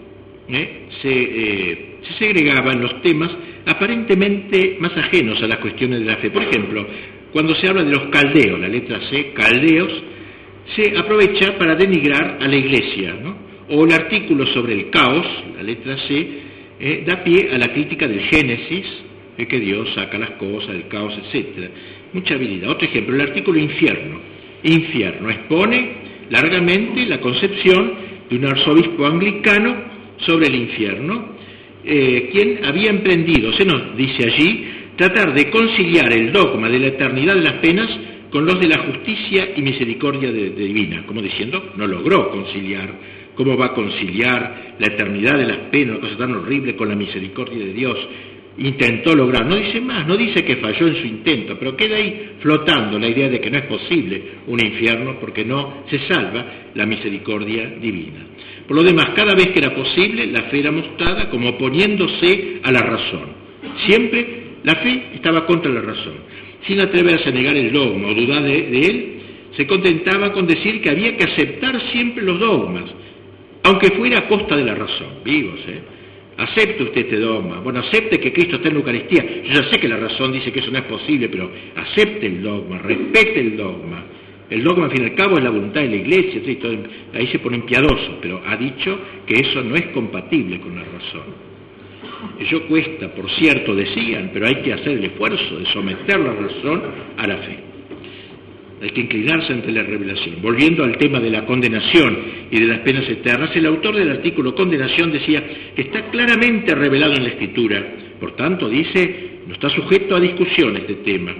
se segregaba en los temas aparentemente más ajenos a las cuestiones de la fe. Por ejemplo, cuando se habla de los caldeos, la letra C, caldeos, se aprovecha para denigrar a la Iglesia, ¿no? O el artículo sobre el caos, la letra C, da pie a la crítica del Génesis, que Dios saca las cosas, el caos, etc. Mucha habilidad. Otro ejemplo, el artículo infierno. Infierno expone largamente la concepción de un arzobispo anglicano sobre el infierno, quien había emprendido, se nos dice allí, tratar de conciliar el dogma de la eternidad de las penas con los de la justicia y misericordia divina, como diciendo, no logró conciliar. ¿Cómo va a conciliar la eternidad de las penas, una cosa tan horrible, con la misericordia de Dios? Intentó lograr, no dice más, no dice que falló en su intento, pero queda ahí flotando la idea de que no es posible un infierno porque no se salva la misericordia divina. Por lo demás, cada vez que era posible, la fe era mostrada como oponiéndose a la razón. Siempre la fe estaba contra la razón. Sin atreverse a negar el dogma o dudar de él, se contentaba con decir que había que aceptar siempre los dogmas, aunque fuera a costa de la razón. Vivos, Acepte usted este dogma. Bueno, acepte que Cristo está en la Eucaristía. Yo ya sé que la razón dice que eso no es posible, pero acepte el dogma, respete el dogma. El dogma, al fin y al cabo, es la voluntad de la Iglesia. ¿Sí? Todo, ahí se ponen piadosos, pero ha dicho que eso no es compatible con la razón. Ello cuesta, por cierto, decían, pero hay que hacer el esfuerzo de someter la razón a la fe. Hay que inclinarse ante la revelación. Volviendo al tema de la condenación y de las penas eternas, el autor del artículo Condenación decía que está claramente revelado en la Escritura. Por tanto, dice, no está sujeto a discusión este tema.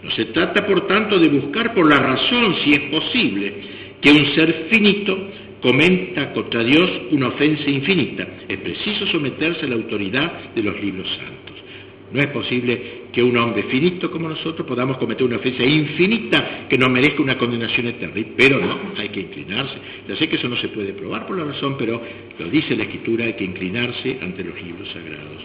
No se trata, por tanto, de buscar por la razón, si es posible, que un ser finito cometa contra Dios una ofensa infinita. Es preciso someterse a la autoridad de los libros santos. No es posible que un hombre finito como nosotros podamos cometer una ofensa infinita que nos merezca una condenación eterna. Pero no, hay que inclinarse. Ya sé que eso no se puede probar por la razón, pero lo dice la Escritura, hay que inclinarse ante los libros sagrados.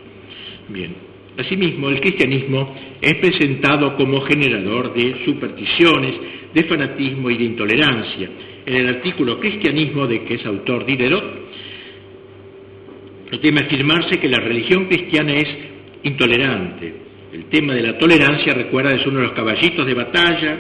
Bien, asimismo, el cristianismo es presentado como generador de supersticiones, de fanatismo y de intolerancia. En el artículo Cristianismo, de que es autor Diderot, no teme afirmarse que la religión cristiana es intolerante. El tema de la tolerancia, recuerda, es uno de los caballitos de batalla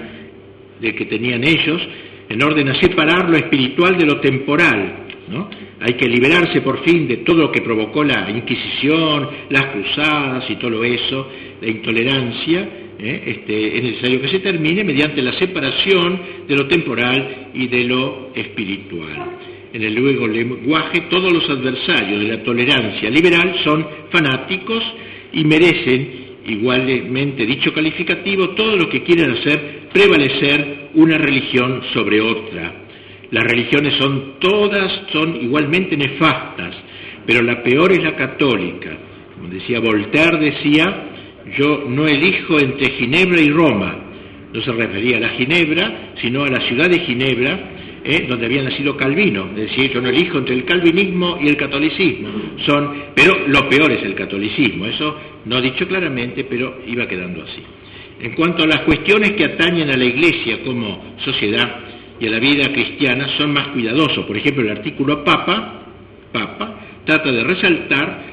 del que tenían ellos, en orden a separar lo espiritual de lo temporal, ¿no? Hay que liberarse por fin de todo lo que provocó la Inquisición, las cruzadas y todo eso, la intolerancia. Es necesario que se termine mediante la separación de lo temporal y de lo espiritual. En el luego lenguaje, todos los adversarios de la tolerancia liberal son fanáticos y merecen igualmente dicho calificativo todos los que quieren hacer prevalecer una religión sobre otra. Las religiones son igualmente nefastas, pero la peor es la católica. Como decía Voltaire, decía, yo no elijo entre Ginebra y Roma. No se refería a la Ginebra, sino a la ciudad de Ginebra, donde había nacido Calvino. Es decir, yo no elijo entre el calvinismo y el catolicismo. Pero lo peor es el catolicismo. Eso no dicho claramente, pero iba quedando así. En cuanto a las cuestiones que atañen a la Iglesia como sociedad y a la vida cristiana, son más cuidadosos. Por ejemplo, el artículo Papa trata de resaltar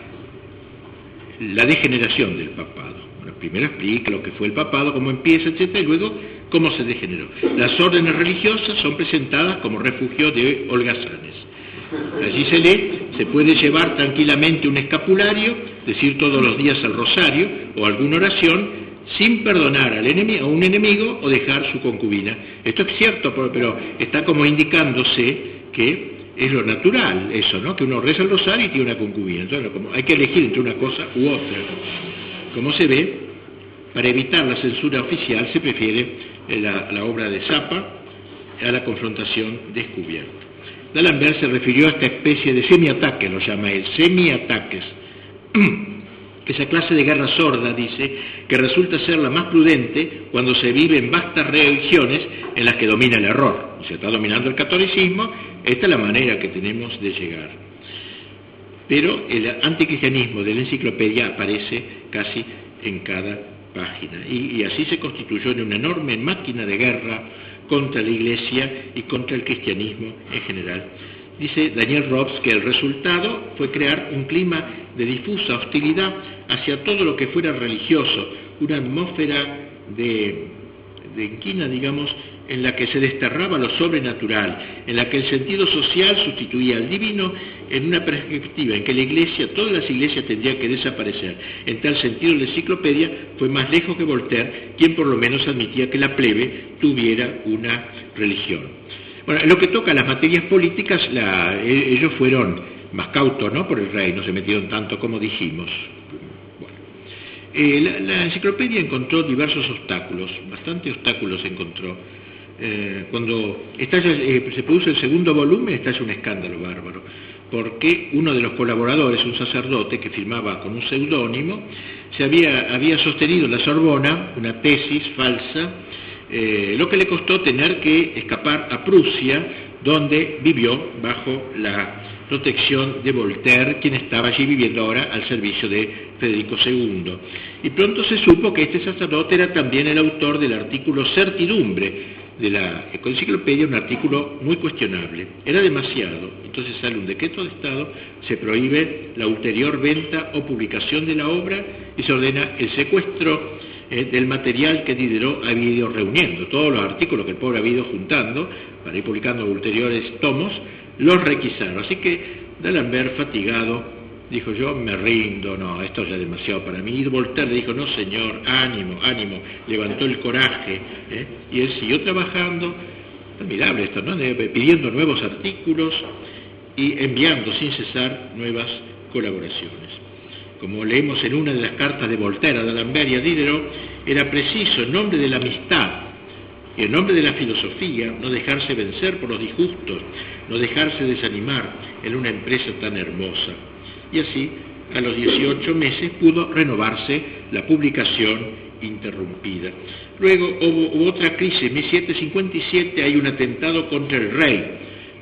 la degeneración del papado. Bueno, primero explica lo que fue el papado, cómo empieza, etc., y luego cómo se degeneró. Las órdenes religiosas son presentadas como refugio de holgazanes. Allí se lee, se puede llevar tranquilamente un escapulario, decir todos los días el rosario o alguna oración, sin perdonar a un enemigo o dejar su concubina. Esto es cierto, pero está como indicándose que es lo natural eso, ¿no? Que uno reza el rosario y tiene una concubina. Entonces, como hay que elegir entre una cosa u otra. Como se ve, para evitar la censura oficial se prefiere la obra de Zappa a la confrontación descubierta. D'Alembert se refirió a esta especie de semiataque, lo llama él, semiataques. Esa clase de guerra sorda, dice, que resulta ser la más prudente cuando se vive en vastas religiones en las que domina el error. Se está dominando el catolicismo, esta es la manera que tenemos de llegar. Pero el anticristianismo de la enciclopedia aparece casi en cada página, y así se constituyó en una enorme máquina de guerra contra la Iglesia y contra el cristianismo en general. Dice Daniel Robs que el resultado fue crear un clima de difusa hostilidad hacia todo lo que fuera religioso, una atmósfera de inquina, digamos, en la que se desterraba lo sobrenatural, en la que el sentido social sustituía al divino, en una perspectiva en que la Iglesia, todas las iglesias tendrían que desaparecer. En tal sentido, la enciclopedia fue más lejos que Voltaire, quien por lo menos admitía que la plebe tuviera una religión. Bueno, en lo que toca a las materias políticas, ellos fueron más cautos, ¿no?, por el rey, no se metieron tanto como dijimos. Bueno. La enciclopedia encontró diversos obstáculos, bastantes obstáculos encontró. Cuando se produce el segundo volumen, estalla un escándalo bárbaro, porque uno de los colaboradores, un sacerdote que firmaba con un seudónimo, había sostenido en la Sorbona una tesis falsa, lo que le costó tener que escapar a Prusia, donde vivió bajo la protección de Voltaire, quien estaba allí viviendo ahora al servicio de Federico II. Y pronto se supo que este sacerdote era también el autor del artículo Certidumbre de la enciclopedia, un artículo muy cuestionable. Era demasiado. Entonces sale un decreto de Estado, se prohíbe la ulterior venta o publicación de la obra y se ordena el secuestro del material que Diderot había ido reuniendo. Todos los artículos que el pobre había ido juntando para ir publicando ulteriores tomos, los requisaron. Así que D'Alembert, fatigado, dijo: yo me rindo, no, esto ya es demasiado para mí. Y Voltaire le dijo: no señor, ánimo, ánimo, levantó el coraje, y él siguió trabajando, admirable esto, ¿no?, pidiendo nuevos artículos y enviando sin cesar nuevas colaboraciones. Como leemos en una de las cartas de Voltaire a D'Alembert y a Diderot, era preciso, en nombre de la amistad y en nombre de la filosofía, no dejarse vencer por los disgustos, no dejarse desanimar en una empresa tan hermosa. Y así, a los 18 meses, pudo renovarse la publicación interrumpida. Luego hubo otra crisis, en 1757 hay un atentado contra el rey.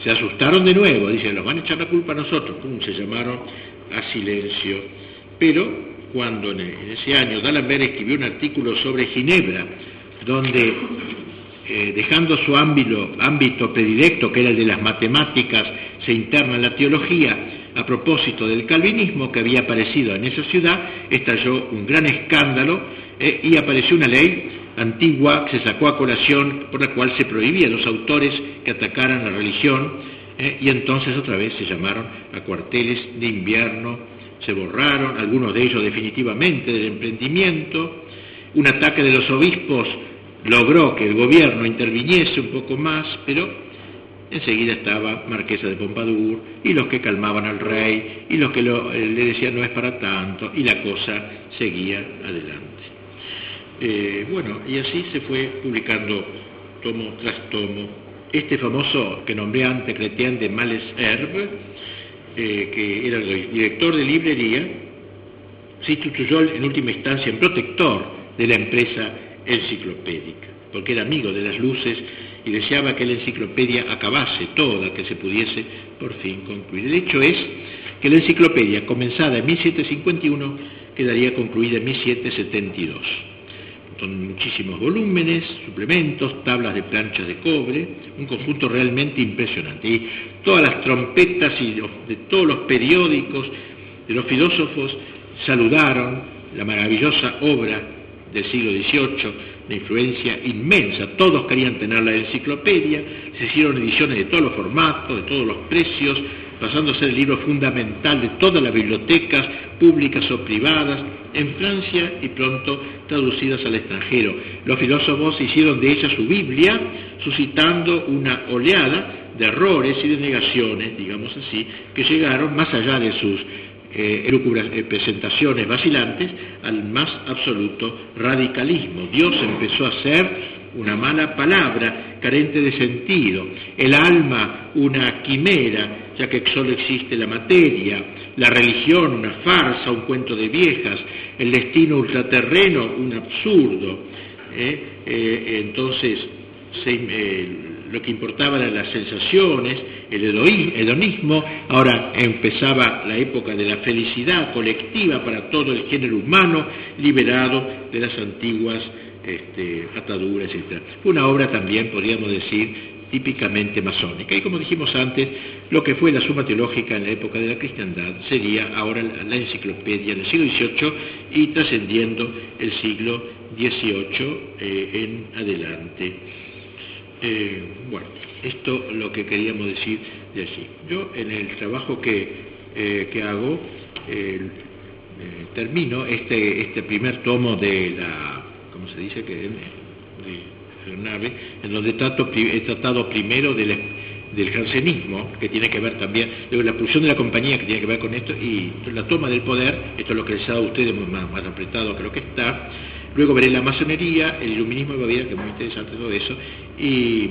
Se asustaron de nuevo, dicen: nos van a echar la culpa a nosotros. ¡Pum!, se llamaron a silencio. Pero cuando en ese año D'Alembert escribió un artículo sobre Ginebra, donde dejando su ámbito predilecto, que era el de las matemáticas, se interna en la teología, a propósito del calvinismo que había aparecido en esa ciudad, estalló un gran escándalo y apareció una ley antigua que se sacó a colación, por la cual se prohibía a los autores que atacaran la religión, y entonces otra vez se llamaron a cuarteles de invierno, se borraron, algunos de ellos definitivamente, del emprendimiento. Un ataque de los obispos logró que el gobierno interviniese un poco más, pero enseguida estaba Marquesa de Pompadour y los que calmaban al rey y los que le decían no es para tanto, y la cosa seguía adelante. Y así se fue publicando tomo tras tomo. Este famoso que nombré antes, Chrétien de Malesherbes, que era el director de librería, se instituyó en última instancia en protector de la empresa enciclopédica, porque era amigo de las luces y deseaba que la enciclopedia acabase toda, que se pudiese por fin concluir. El hecho es que la enciclopedia, comenzada en 1751, quedaría concluida en 1772. Son muchísimos volúmenes, suplementos, tablas de planchas de cobre, un conjunto realmente impresionante. Y todas las trompetas de todos los periódicos, de los filósofos, saludaron la maravillosa obra del siglo XVIII, de influencia inmensa. Todos querían tener la enciclopedia, se hicieron ediciones de todos los formatos, de todos los precios, pasando a ser el libro fundamental de todas las bibliotecas públicas o privadas en Francia y pronto traducidas al extranjero. Los filósofos hicieron de ella su Biblia, suscitando una oleada de errores y de negaciones, digamos así, que llegaron más allá de sus presentaciones vacilantes al más absoluto radicalismo. Dios empezó a ser una mala palabra, carente de sentido, el alma una quimera, ya que solo existe la materia, la religión una farsa, un cuento de viejas, el destino ultraterreno un absurdo. Entonces lo que importaba eran las sensaciones, el hedonismo. Ahora empezaba la época de la felicidad colectiva para todo el género humano, liberado de las antiguas ataduras, etc. Fue una obra también, podríamos decir, típicamente masónica. Y como dijimos antes, lo que fue la Suma Teológica en la época de la cristiandad sería ahora la enciclopedia del siglo XVIII y trascendiendo el siglo XVIII en adelante. Esto es lo que queríamos decir de allí. Yo en el trabajo que hago termino este primer tomo de la, ¿cómo se dice? De Bernabe, en donde he tratado primero de del jansenismo, que tiene que ver también, luego la pulsión de la compañía, que tiene que ver con esto, y la toma del poder, esto es lo que les ha dado a ustedes más apretado que lo que está. Luego veré la masonería, el iluminismo de Baviera, que es muy interesante todo eso, y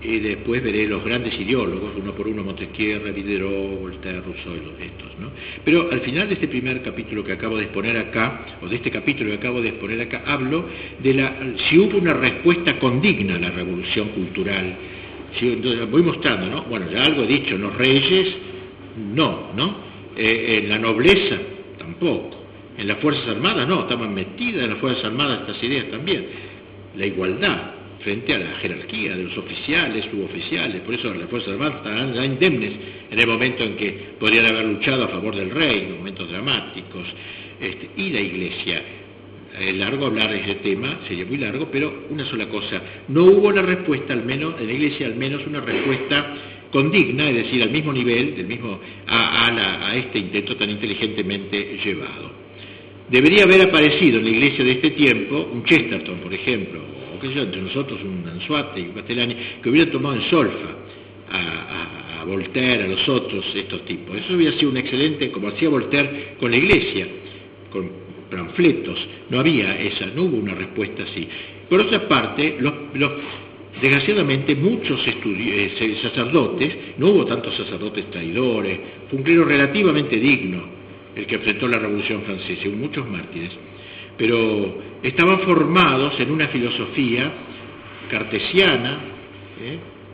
después veré los grandes ideólogos, uno por uno, Montesquieu, Diderot, Voltaire, Rousseau y los de estos, ¿no? Pero al final de este primer capítulo que acabo de exponer acá, o de este capítulo que acabo de exponer acá, hablo de si hubo una respuesta condigna a la revolución cultural. Entonces voy mostrando, ¿no? Bueno, ya algo he dicho, los reyes, no, en la nobleza, tampoco. En las Fuerzas Armadas, no, estaban metidas en las Fuerzas Armadas estas ideas también. La igualdad frente a la jerarquía de los oficiales, suboficiales, por eso las Fuerzas Armadas estarán ya indemnes en el momento en que podrían haber luchado a favor del rey, en momentos dramáticos. Y la Iglesia, largo hablar de ese tema, sería muy largo, pero una sola cosa, no hubo una respuesta, al menos en la Iglesia, al menos una respuesta condigna, es decir, al mismo nivel, a este intento tan inteligentemente llevado. Debería haber aparecido en la Iglesia de este tiempo un Chesterton, por ejemplo, o qué sé yo, entre nosotros un Anzuate y un Castellani, que hubiera tomado en solfa a Voltaire, a los otros, estos tipos. Eso hubiera sido un excelente, como hacía Voltaire con la Iglesia, con panfletos. No hubo una respuesta así. Por otra parte, desgraciadamente muchos sacerdotes, no hubo tantos sacerdotes traidores, fue un clero relativamente digno el que enfrentó la Revolución Francesa, hubo muchos mártires, pero estaban formados en una filosofía cartesiana,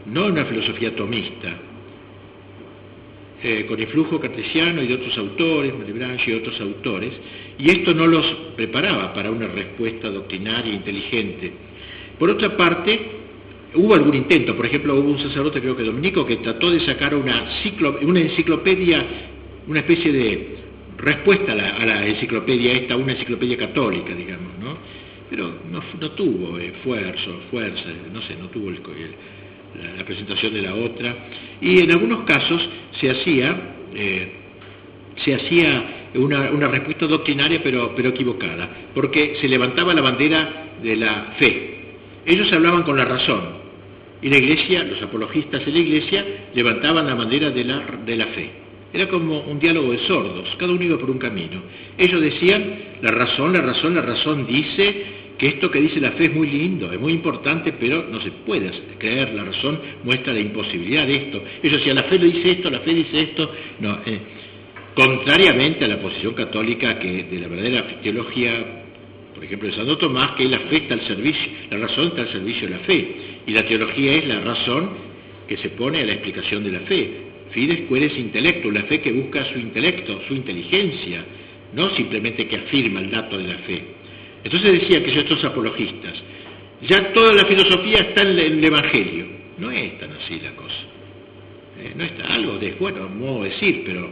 no una filosofía tomista, con influjo cartesiano y de otros autores, Malebranche y otros autores, y esto no los preparaba para una respuesta doctrinaria e inteligente. Por otra parte, hubo algún intento, por ejemplo, hubo un sacerdote, creo que dominico, que trató de sacar una enciclopedia, una especie de respuesta a la enciclopedia esta, una enciclopedia católica, digamos, ¿no? Pero no tuvo fuerza, no tuvo la presentación de la otra, y en algunos casos se hacía una respuesta doctrinaria pero equivocada, porque se levantaba la bandera de la fe. Ellos hablaban con la razón, y la Iglesia, los apologistas de la Iglesia, levantaban la bandera de la fe. Era como un diálogo de sordos, cada uno iba por un camino. Ellos decían, la razón dice que esto que dice la fe es muy lindo, es muy importante, pero no se puede creer, la razón muestra la imposibilidad de esto. Ellos decían, la fe dice esto, no, contrariamente a la posición católica de la verdadera teología, por ejemplo, de Santo Tomás, que la fe está al servicio, la razón está al servicio de la fe, y la teología es la razón que se pone a la explicación de la fe. Fides queres intellecto, la fe que busca su intelecto, su inteligencia, no simplemente que afirma el dato de la fe. Entonces decía que estos apologistas, ya toda la filosofía está en el Evangelio. No es tan así la cosa. No está algo de, bueno, modo de decir, pero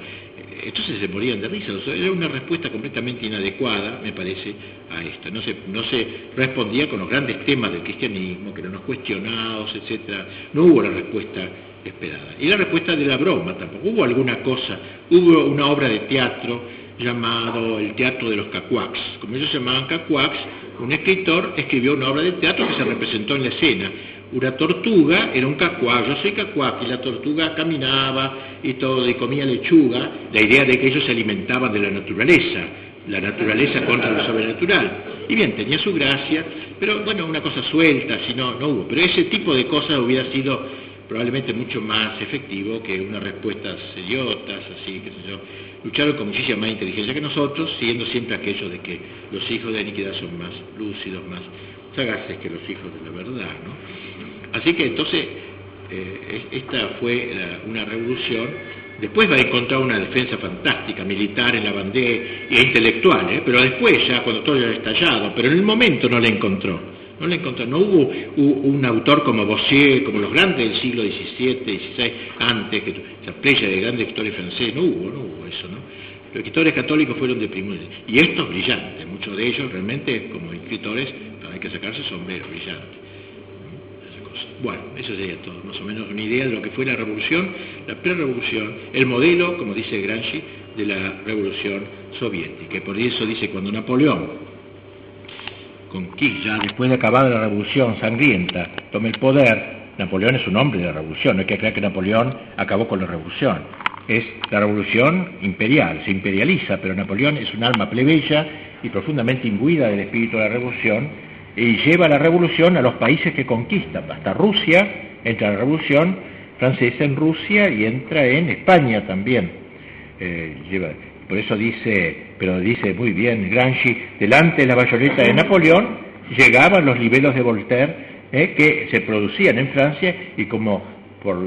entonces se morían de risa. Era una respuesta completamente inadecuada, me parece, a esto. No se respondía con los grandes temas del cristianismo, que eran los cuestionados, etcétera. No hubo la respuesta esperada. Y la respuesta de la broma tampoco. Hubo alguna cosa, hubo una obra de teatro llamado el Teatro de los Cacuacs. Como ellos se llamaban Cacuacs, un escritor escribió una obra de teatro que se representó en la escena. Una tortuga era un cacuac, yo soy cacuac, y la tortuga caminaba y todo, y comía lechuga, la idea de que ellos se alimentaban de la naturaleza contra lo sobrenatural. Y bien, tenía su gracia, pero bueno, una cosa suelta, si no hubo. Pero ese tipo de cosas hubiera sido probablemente mucho más efectivo que unas respuestas idiotas, así, qué sé yo. Lucharon con muchísima más inteligencia que nosotros, siguiendo siempre aquello de que los hijos de la iniquidad son más lúcidos, más sagaces que los hijos de la verdad, ¿no? Así que entonces, esta fue una revolución. Después va a encontrar una defensa fantástica, militar en la bandera e intelectual, pero después ya, cuando todo ya ha estallado, pero en el momento no la encontró. No hubo un autor como Bossuet, como los grandes del siglo XVII, XVI, antes, esa playa de grandes escritores franceses, no hubo eso, ¿no? Los escritores católicos fueron de primer nivel. Y estos brillantes, muchos de ellos realmente, como escritores, hay que sacarse sombrero, brillantes. Bueno, eso sería todo, más o menos una idea de lo que fue la revolución, la pre-revolución, el modelo, como dice Gramsci, de la revolución soviética. Y por eso dice, cuando Napoleón conquista, después de acabar la revolución sangrienta, toma el poder, Napoleón es un hombre de la revolución, no hay que creer que Napoleón acabó con la revolución. Es la revolución imperial, se imperializa, pero Napoleón es un alma plebeya y profundamente imbuida del espíritu de la revolución, y lleva la revolución a los países que conquista. Hasta Rusia, entra la revolución francesa en Rusia y entra en España también. Por eso dice muy bien Gramsci, delante de la bayoneta de Napoleón llegaban los libelos de Voltaire, que se producían en Francia, y como por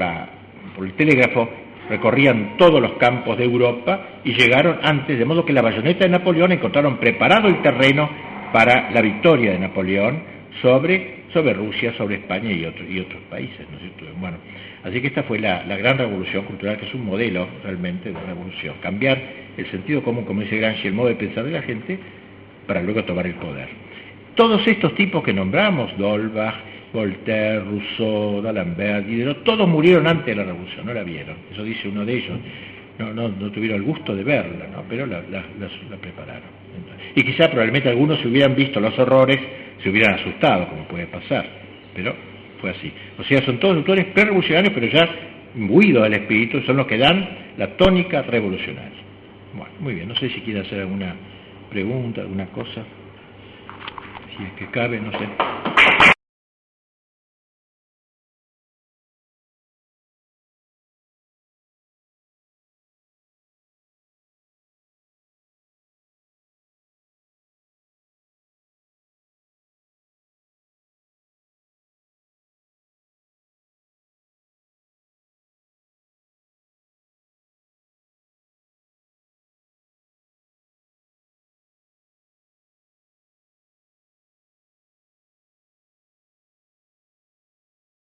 el telégrafo recorrían todos los campos de Europa y llegaron antes, de modo que la bayoneta de Napoleón encontraron preparado el terreno para la victoria de Napoleón sobre Rusia, sobre España y otros países, ¿no es cierto? Bueno, así que esta fue la gran revolución cultural, que es un modelo realmente de revolución, cambiar el sentido común, como dice Gramsci, el modo de pensar de la gente, para luego tomar el poder. Todos estos tipos que nombramos, D'Holbach, Voltaire, Rousseau, D'Alembert, Diderot, todos murieron antes de la revolución, no la vieron, eso dice uno de ellos, no tuvieron el gusto de verla, ¿no? Pero la prepararon. Y quizá probablemente algunos, si hubieran visto los horrores, se hubieran asustado, como puede pasar, pero fue así. O sea, son todos autores pre-revolucionarios, pero ya imbuidos del espíritu, son los que dan la tónica revolucionaria. Bueno, muy bien, no sé si quiere hacer alguna pregunta, alguna cosa, si es que cabe, no sé.